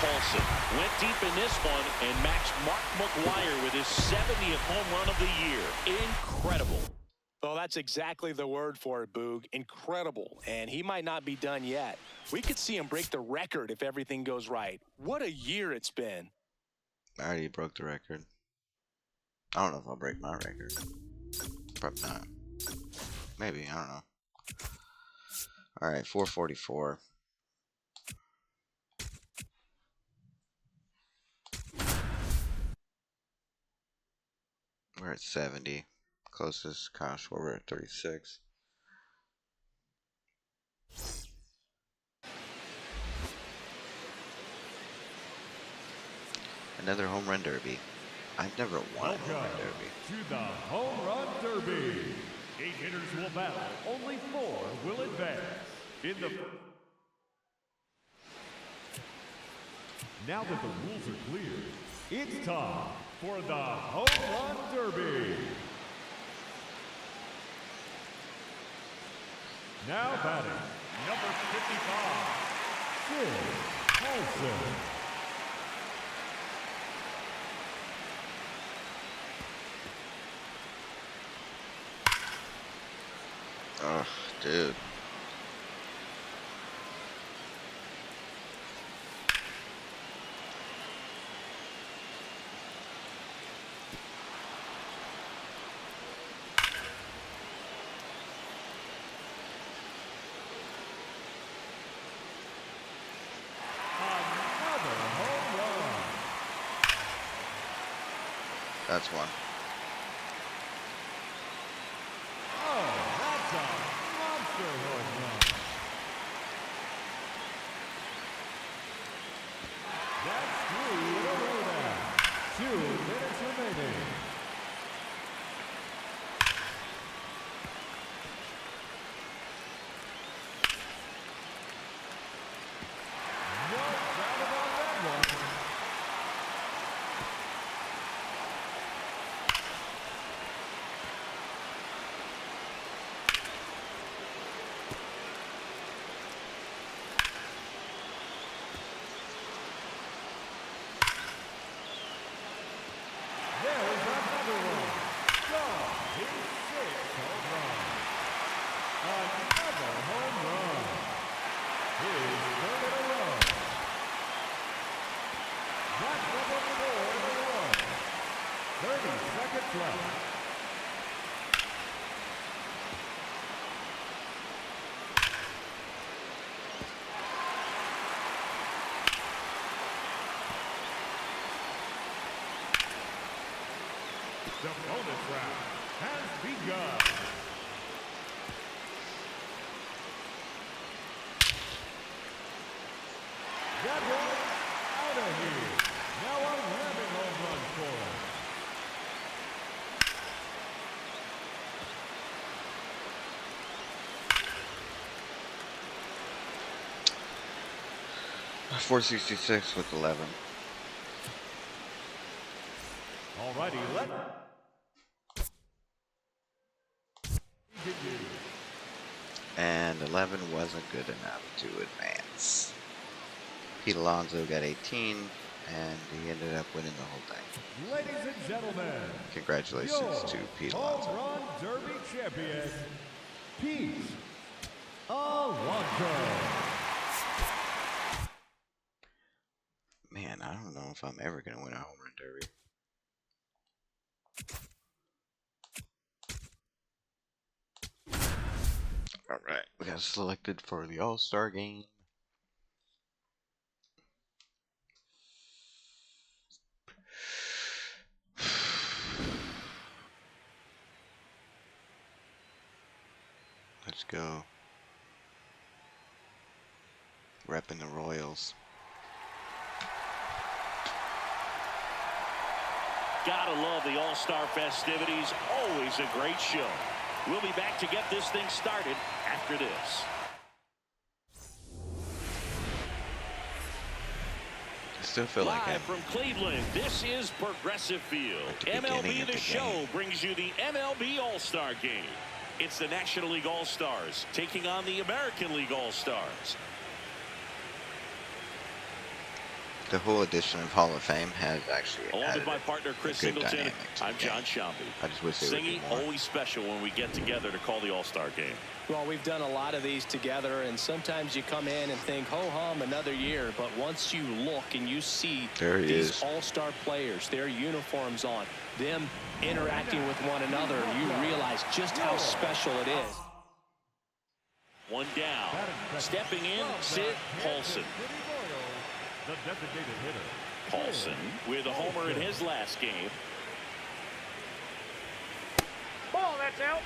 Paulson went deep in this one and matched Mark McGwire with his 70th home run of the year. Incredible. Well, that's exactly the word for it, Boog. Incredible. And he might not be done yet. We could see him break the record if everything goes right. What a year it's been. I already broke the record. I don't know if I'll break my record. Probably not. Maybe, I don't know. Alright, 444. We're at 70. Closest Kosh, we're at 36. Another home run derby. I've never won a home run derby. To the Home Run Derby. 8 hitters will battle. Only 4 will advance. Now that the rules are clear, it's time for the Home Run Derby. Now batting, number 55, Sid Paulson. Oh, dude. That's one. Oh, that's a monster home run. That's 3 in a row now. 2 minutes remaining. No doubt about that one. There's another one. Gone. His 6th home run. Another home run. His 3rd in a row. That's number 4 in a row. 30 seconds left. The bonus round has begun. That one out of here. Now 11 home runs for him. .466 with 11. Alrighty, let's continue. And 11 wasn't good enough to advance. Pete Alonso got 18, and he ended up winning the whole thing. Ladies and gentlemen, Congratulations to Pete home Alonso. run derby champion, Pete Alonso. Man, I don't know if I'm ever going to win a home run derby. Alright, we got selected for the All-Star game. Let's go. Repping the Royals. Gotta love the All-Star festivities. Always a great show. We'll be back to get this thing started after this. I still feel like Live I'm from Cleveland, this is Progressive Field. at the beginning MLB of The the Show game. brings you the MLB All-Star Game. It's the National League All-Stars taking on the American League All-Stars. the whole edition of Hall of Fame has actually Along added with my partner Chris a good Singleton, dynamic to the I'm John game. Shambi. I just wish they would do Singing, more. always special when we get together to call the All-Star Game. Well, we've done a lot of these together, and sometimes you come in and think, ho-hum, another year. But once you look and you see There he these is. all-star players, their uniforms on, them interacting with one another, you realize just how special it is. One down. Stepping in, Sid Paulson. The designated hitter. Paulson with a homer in his last game. Ball, that's out.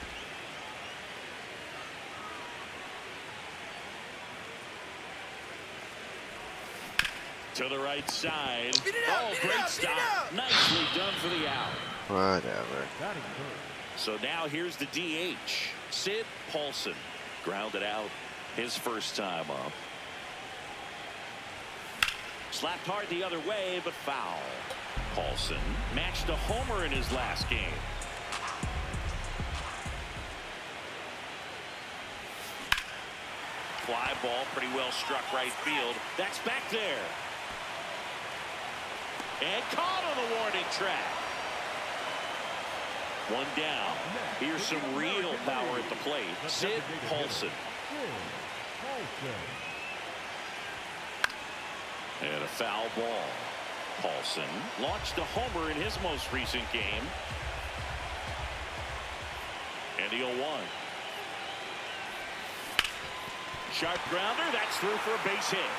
To the right side. Oh, great stop. Nicely done for the out. Whatever. Batting first. So now here's the DH, Sid Paulson. Grounded out his first time up. Slapped hard the other way, but foul. Paulson matched a homer in his last game. Fly ball, pretty well struck right field. That's back there. And caught on the warning track. One down. Here's some real power at the plate. Sid Paulson. And a foul ball. Paulson launched a homer in his most recent game. And the 0-1. Sharp grounder. That's through for a base hit.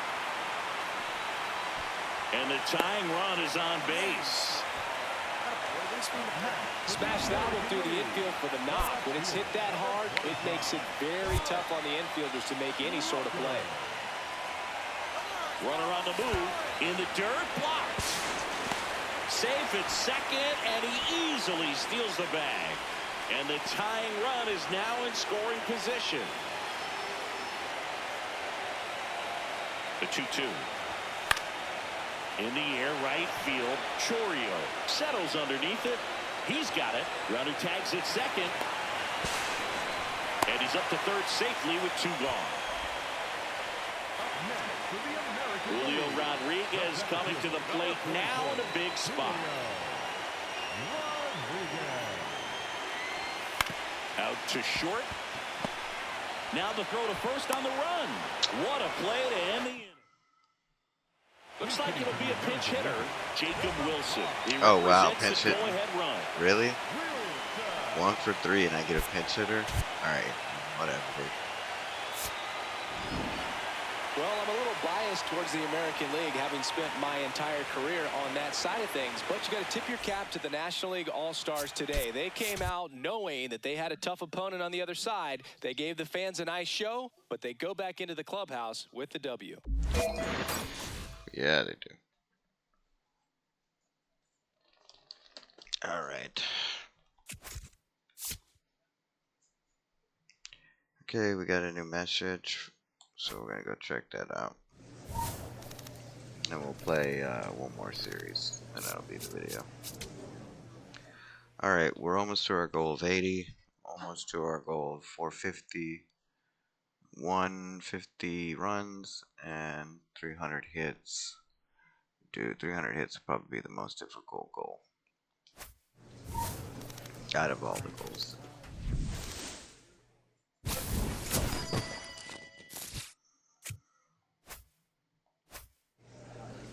And the tying run is on base. Smash that one through the infield for the knock. When it's hit that hard, it makes it very tough on the infielders to make any sort of play. Runner on the move, in the dirt, blocked. Safe at second, and he easily steals the bag. And the tying run is now in scoring position. The 2-2. In the air, right field, Chorio settles underneath it. He's got it. Runner tags at second. And he's up to third safely with 2 gone. Julio Rodriguez coming to the plate now in a big spot. Out to short. Now the throw to first on the run. What a play to end the inning. Looks like it'll be a pinch hitter, Jacob Wilson. Oh wow, pinch hit. Run. Really? 1 for 3 and I get a pinch hitter? Alright, whatever. Well, I'm a little biased towards the American League, having spent my entire career on that side of things. But you got to tip your cap to the National League All-Stars today. They came out knowing that they had a tough opponent on the other side. They gave the fans a nice show, but they go back into the clubhouse with the W. Yeah, they do. Alright. Okay, we got a new message. So we're gonna go check that out. And we'll play one more series. And that'll be the video. Alright, we're almost to our goal of 80. Almost to our goal of 450. 150 runs and 300 hits. Dude, 300 hits would probably be the most difficult goal out of all the goals.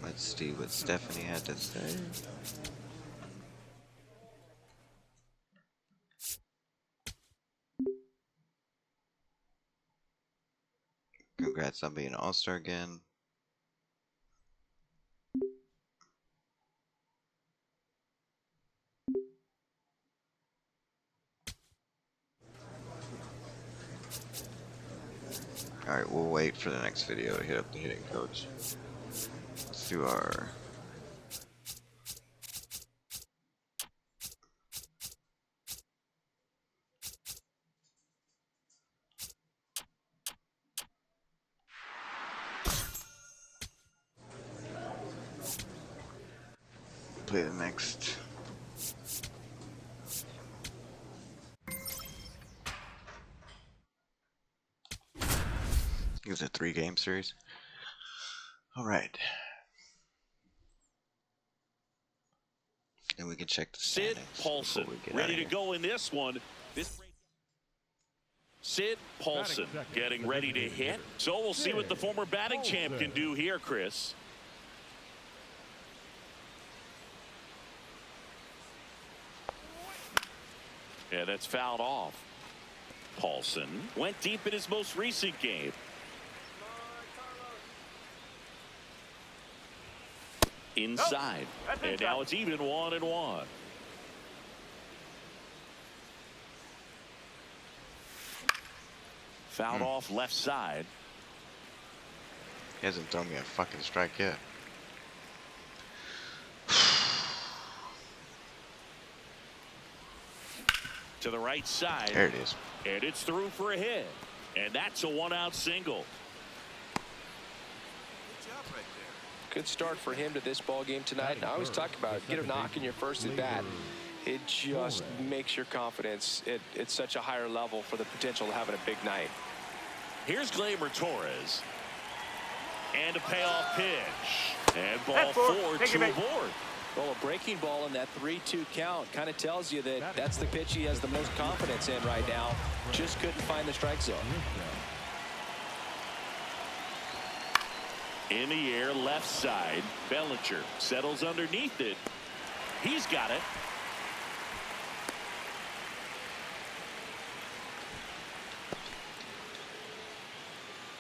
Let's see what Stephanie had to say. Congrats on being an all-star again. Alright, we'll wait for the next video to hit up the hitting coach. Let's do our... play the next... It was a 3-game series. Alright. And we can check the Sid Paulson ready to go in this one. Sid Paulson getting ready to hit. So we'll see what the former batting champ can do here, Chris. Yeah, that's fouled off. Paulson went deep in his most recent game. Inside. And now it's even 1-1. Fouled off left side. He hasn't thrown me a fucking strike yet. To the right side. There it is. And it's through for a hit. And that's a 1-out single. Good start for him to this ball game tonight. And I always talk about it. Get a knock in your first at bat. It just makes your confidence at such a higher level for the potential of having a big night. Here's Gleyber Torres. And a payoff pitch. And ball 4 to the board. Well, a breaking ball in that 3-2 count kind of tells you that that's the pitch he has the most confidence in right now. Just couldn't find the strike zone. In the air, left side. Bellinger settles underneath it. He's got it.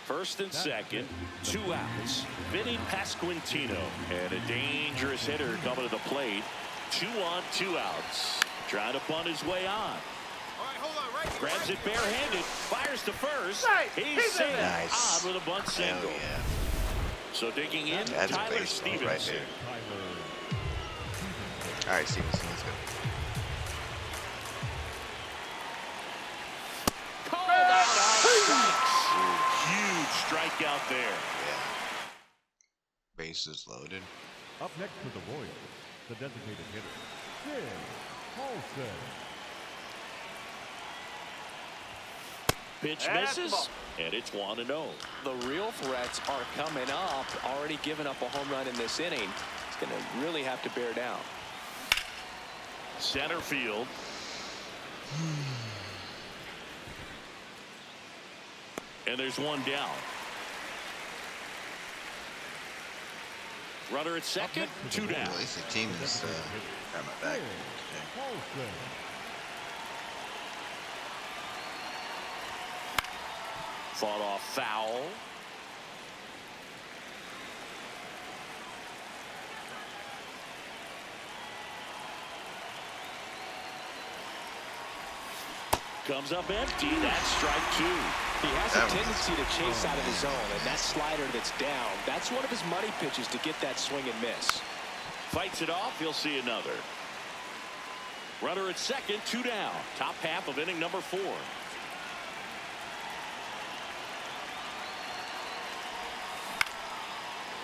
First and second, 2 outs. Vinny Pasquantino and a dangerous hitter coming to the plate. 2 on, 2 outs. Trying to bunt his way on. All right, hold on. Right. Grabs it barehanded. Fires to first. He's safe. Nice. On with a bunt single. Yeah. So digging in, That's a Tyler baseball Stevenson. right there. All right, Stevenson, let's go. Called out on strikes. Huge strikeout there. Yeah. Bases loaded. Up next for the Royals, the designated hitter, Tim Paulson. Pitch misses, and it's 1-0. The real threats are coming up. Already given up a home run in this inning. He's going to really have to bear down. Center field. And there's one down. Runner at second, 2 down. Well, at least the team is got my back today. Paulson. Fought off foul. Comes up empty. That's strike 2. He has a tendency to chase out of his zone, and that slider that's down, that's one of his money pitches to get that swing and miss. Fights it off. He'll see another. Runner at second, 2 down. Top half of inning number 4.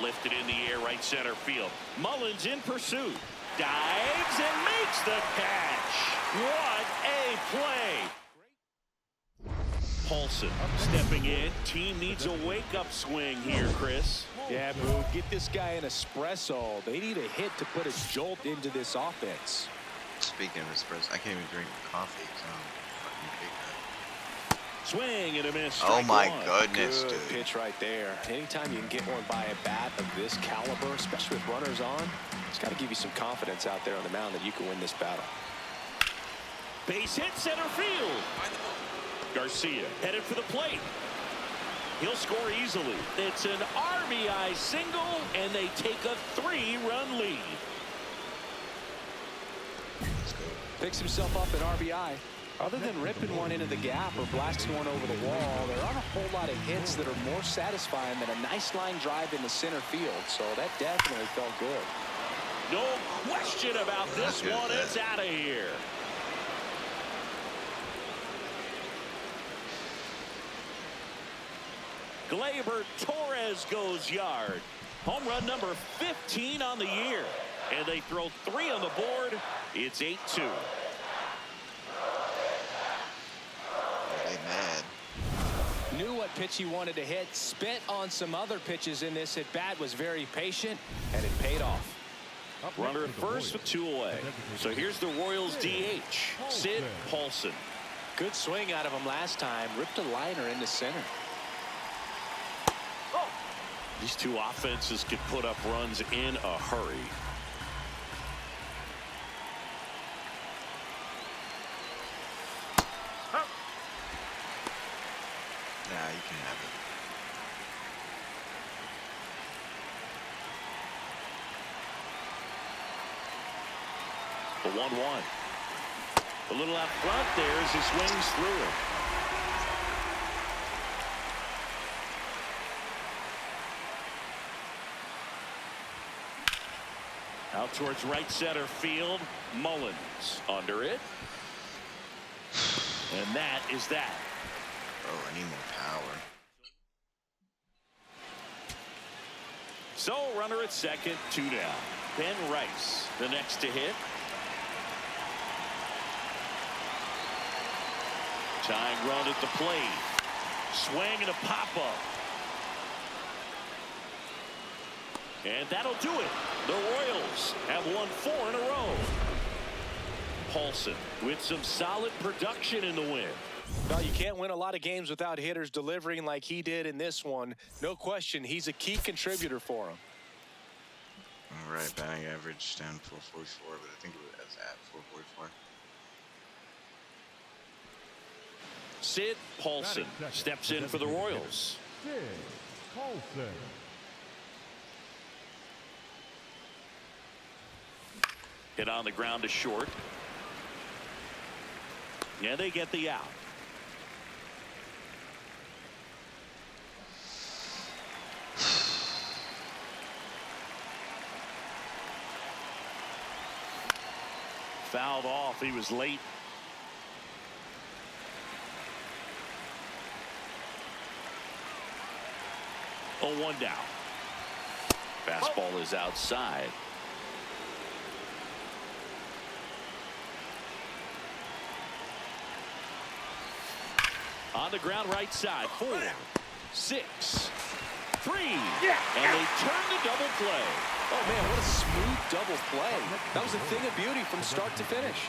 Lifted in the air, right center field. Mullins in pursuit. Dives and makes the catch. What a play. Paulson stepping in. Team needs a wake-up swing here, Chris. Yeah, Boo, get this guy an espresso. They need a hit to put a jolt into this offense. Speaking of espresso, I can't even drink coffee because I'm fucking big. Swing and a miss. Oh my Strike 1. goodness, Good dude. pitch right there. Anytime you can get one by a bat of this caliber, especially with runners on, it's got to give you some confidence out there on the mound that you can win this battle. Base hit center field. Garcia headed for the plate. He'll score easily. It's an RBI single, and they take a 3-run lead. Picks himself up an RBI. Other than ripping one into the gap or blasting one over the wall, there aren't a whole lot of hits that are more satisfying than a nice line drive in the center field. So that definitely felt good. No question about this one. It's out of here. Gleyber Torres goes yard. Home run number 15 on the year. And they throw 3 on the board. It's 8-2. They mad. Knew what pitch he wanted to hit. Spent on some other pitches in this at bat. Was very patient, and it paid off. Runner at first with 2 away. So here's the Royals DH, Sid Paulson. Good swing out of him last time. Ripped a liner into center. These two offenses can put up runs in a hurry. Nah, you can have it. The 1-1. A little out front there as he swings through it. Out towards right center field. Mullins under it. And that is that. Oh, I need more power. So runner at second, 2 down. Ben Rice, the next to hit. Tying run at the plate. Swing and a pop-up. And that'll do it. The Royals have won 4 in a row. Paulson with some solid production in the win. Well, you can't win a lot of games without hitters delivering like he did in this one. No question, he's a key contributor for him. All right, batting average down 444, but I think it was at 444. Sid Paulson steps in for the Royals. Sid Paulson. Hit on the ground to short. Yeah, they get the out. Fouled off. He was late. 0-1 down. Fastball is outside. On the ground, right side. 4, 6, 3. Yeah. And they turn the double play. Oh, man, what a smooth double play. That was a thing of beauty from start to finish.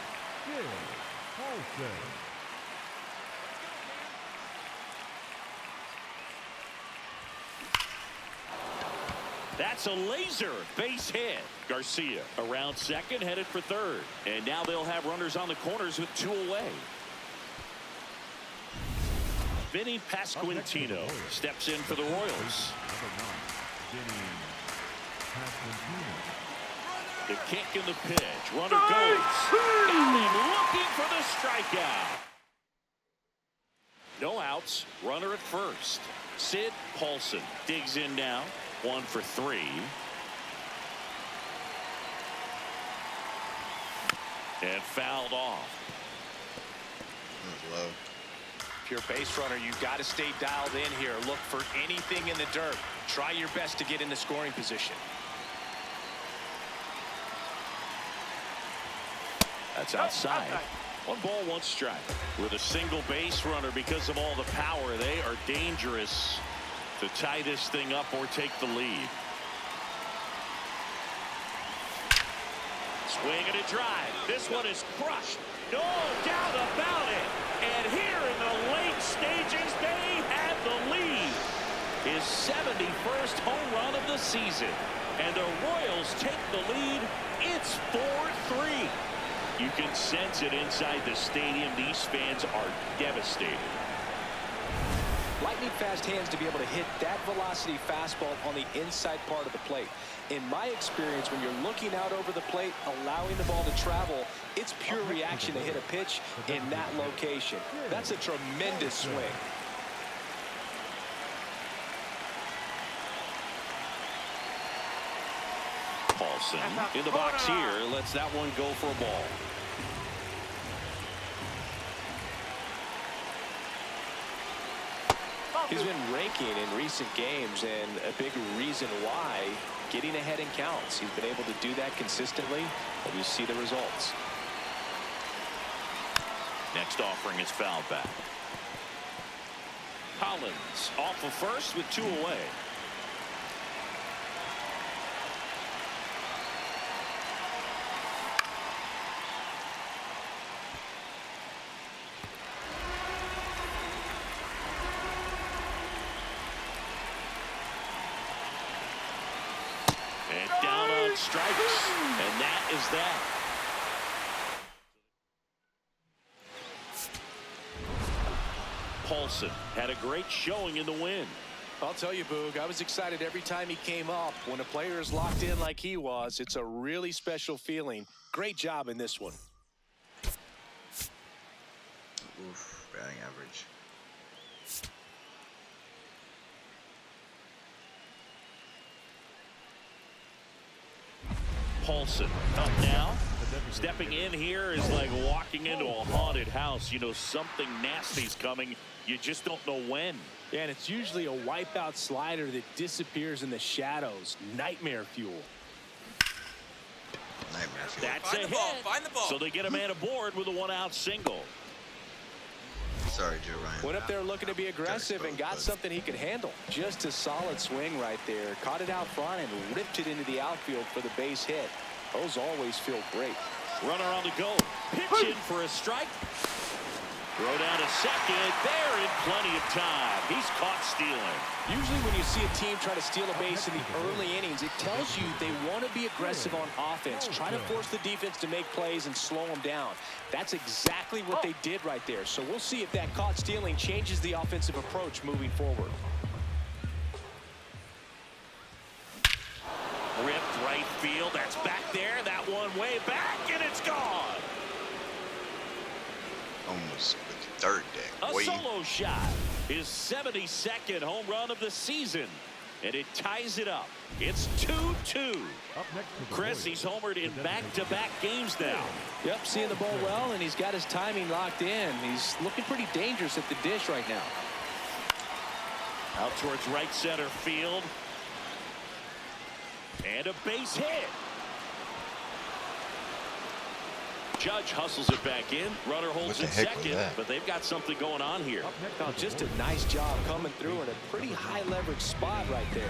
That's a laser base hit. Garcia around second, headed for third. And now they'll have runners on the corners with 2 away. Vinny Pasquantino steps in for the Royals. The kick and the pitch. Runner goes. Got him looking for the strikeout. No outs. Runner at first. Sid Paulson digs in now. 1 for 3. And fouled off. That was low. If you're a base runner, you've got to stay dialed in here. Look for anything in the dirt. Try your best to get into scoring position. That's outside. 1 ball, 1 strike. With a single base runner, because of all the power, they are dangerous to tie this thing up or take the lead. Swing and a drive. This one is crushed. No doubt about it. And here in the late stages, they have the lead. His 71st home run of the season. And the Royals take the lead. It's 4-3. You can sense it inside the stadium. These fans are devastated. Lightning fast hands to be able to hit that velocity fastball on the inside part of the plate. In my experience, when you're looking out over the plate, allowing the ball to travel, it's pure reaction to hit a pitch in that location. That's a tremendous swing. Paulson in the box here, lets that one go for a ball. He's been raking in recent games, and a big reason why, getting ahead in counts. He's been able to do that consistently, and you see the results. Next offering is fouled back. Collins off of first with 2 away. And down on strikes, and that is that. Paulson had a great showing in the win. I'll tell you, Boog, I was excited every time he came up. When a player is locked in like he was, it's a really special feeling. Great job in this one. Oof, batting average. Paulson up now. Stepping in here is like walking into a haunted house. You know something nasty's coming. You just don't know when. Yeah, and it's usually a wipeout slider that disappears in the shadows. Nightmare fuel. Nightmare fuel. That's a hit. Find the ball. So they get a man aboard with a 1-out single. Sorry, Joe Ryan. Went up there looking to be aggressive and got something he could handle. Just a solid swing right there. Caught it out front and ripped it into the outfield for the base hit. Those always feel great. Runner on the go. Pitch in for a strike. Throw down to second. They're in plenty of time. He's caught stealing. Usually when you see a team try to steal a base in the early innings, it tells you they want to be aggressive on offense. Try to force the defense to make plays and slow them down. That's exactly what they did right there. So we'll see if that caught stealing changes the offensive approach moving forward. Ripped right right field. That's back there. That one way back, and it's gone. Almost with the third deck. A Boy. solo shot. His 72nd home run of the season. And it ties it up. It's 2-2. Chris, he's homered in back-to-back games now. Yep, seeing the ball well, and he's got his timing locked in. He's looking pretty dangerous at the dish right now. Out towards right center field. And a base hit. Judge hustles it back in. Runner holds it second, but they've got something going on here. Oh, just a nice job coming through in a pretty high leverage spot right there.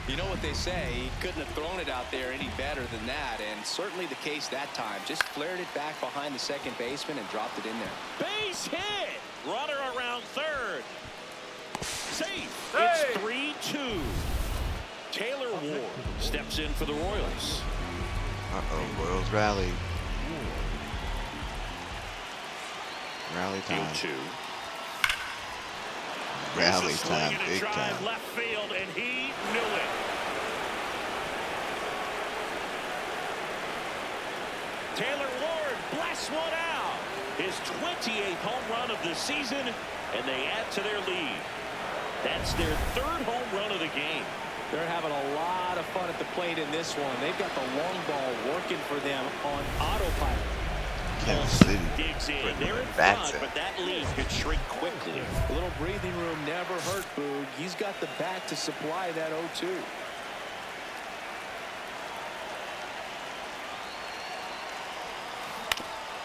You know what they say, he couldn't have thrown it out there any better than that, and certainly the case that time. Just flared it back behind the second baseman and dropped it in there. Base hit. Runner around third. Safe. Hey. It's 3-2. Taylor Ward steps in for the Royals. Uh-oh, Royals rally. Rally time. 2-2. Rally time, big drive time. left field, and he knew it. Taylor Ward blasts one out. His 28th home run of the season, and they add to their lead. That's their third home run of the game. They're having a lot of fun at the plate in this one. They've got the long ball working for them on autopilot. Kansas City digs in. putting They're in bats front, in. but that lead could shrink quickly. A little breathing room never hurt, Boog. He's got the bat to supply that 0-2.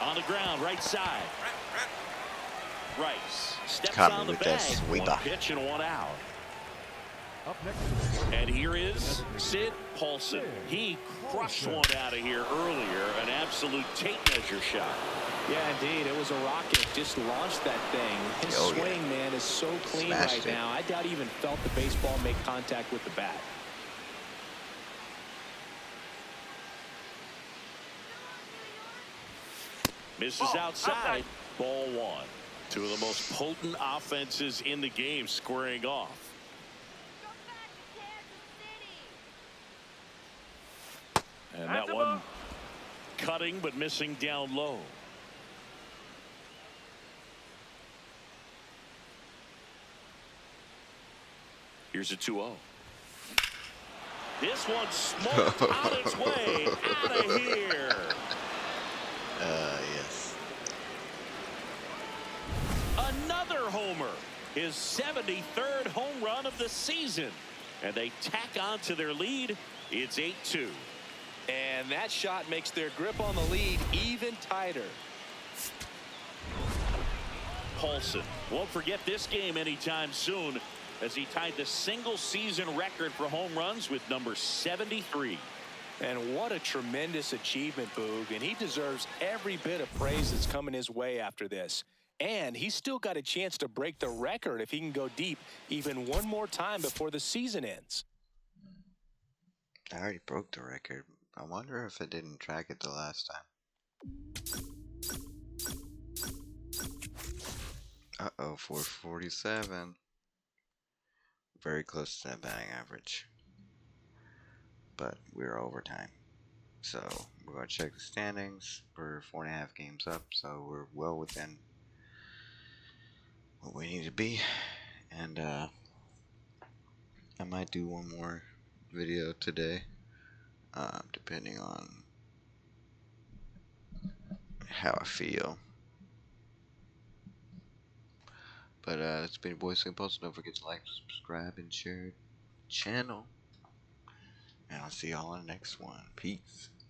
On the ground, right side. Rice steps Caught on me the with that bag. sweeper. One pitch and one out. And here is Sid Paulson. He crushed one out of here earlier. An absolute tape measure shot. Yeah, indeed. It was a rocket. Just launched that thing. His swing, man, is so clean Smashed right now. I doubt he even felt the baseball make contact with the bat. Misses outside. Ball one. Two of the most potent offenses in the game squaring off. And that one cutting but missing down low. Here's a 2-0. This one smoked on its way out of here. Yes. Another homer. His 73rd home run of the season. And they tack on to their lead. It's 8-2. And that shot makes their grip on the lead even tighter. Paulson won't forget this game anytime soon, as he tied the single season record for home runs with number 73. And what a tremendous achievement, Boog. And he deserves every bit of praise that's coming his way after this. And he's still got a chance to break the record if he can go deep even one more time before the season ends. I already broke the record. I wonder if it didn't track it the last time. Uh-oh, 447. Very close to that batting average. But we're overtime. So we're going to check the standings. We're 4.5 games up, so we're well within what we need to be. And I might do one more video today, depending on how I feel. But it's been your boy St. Paul, so don't forget to like, subscribe, and share the channel. And I'll see y'all on the next one. Peace.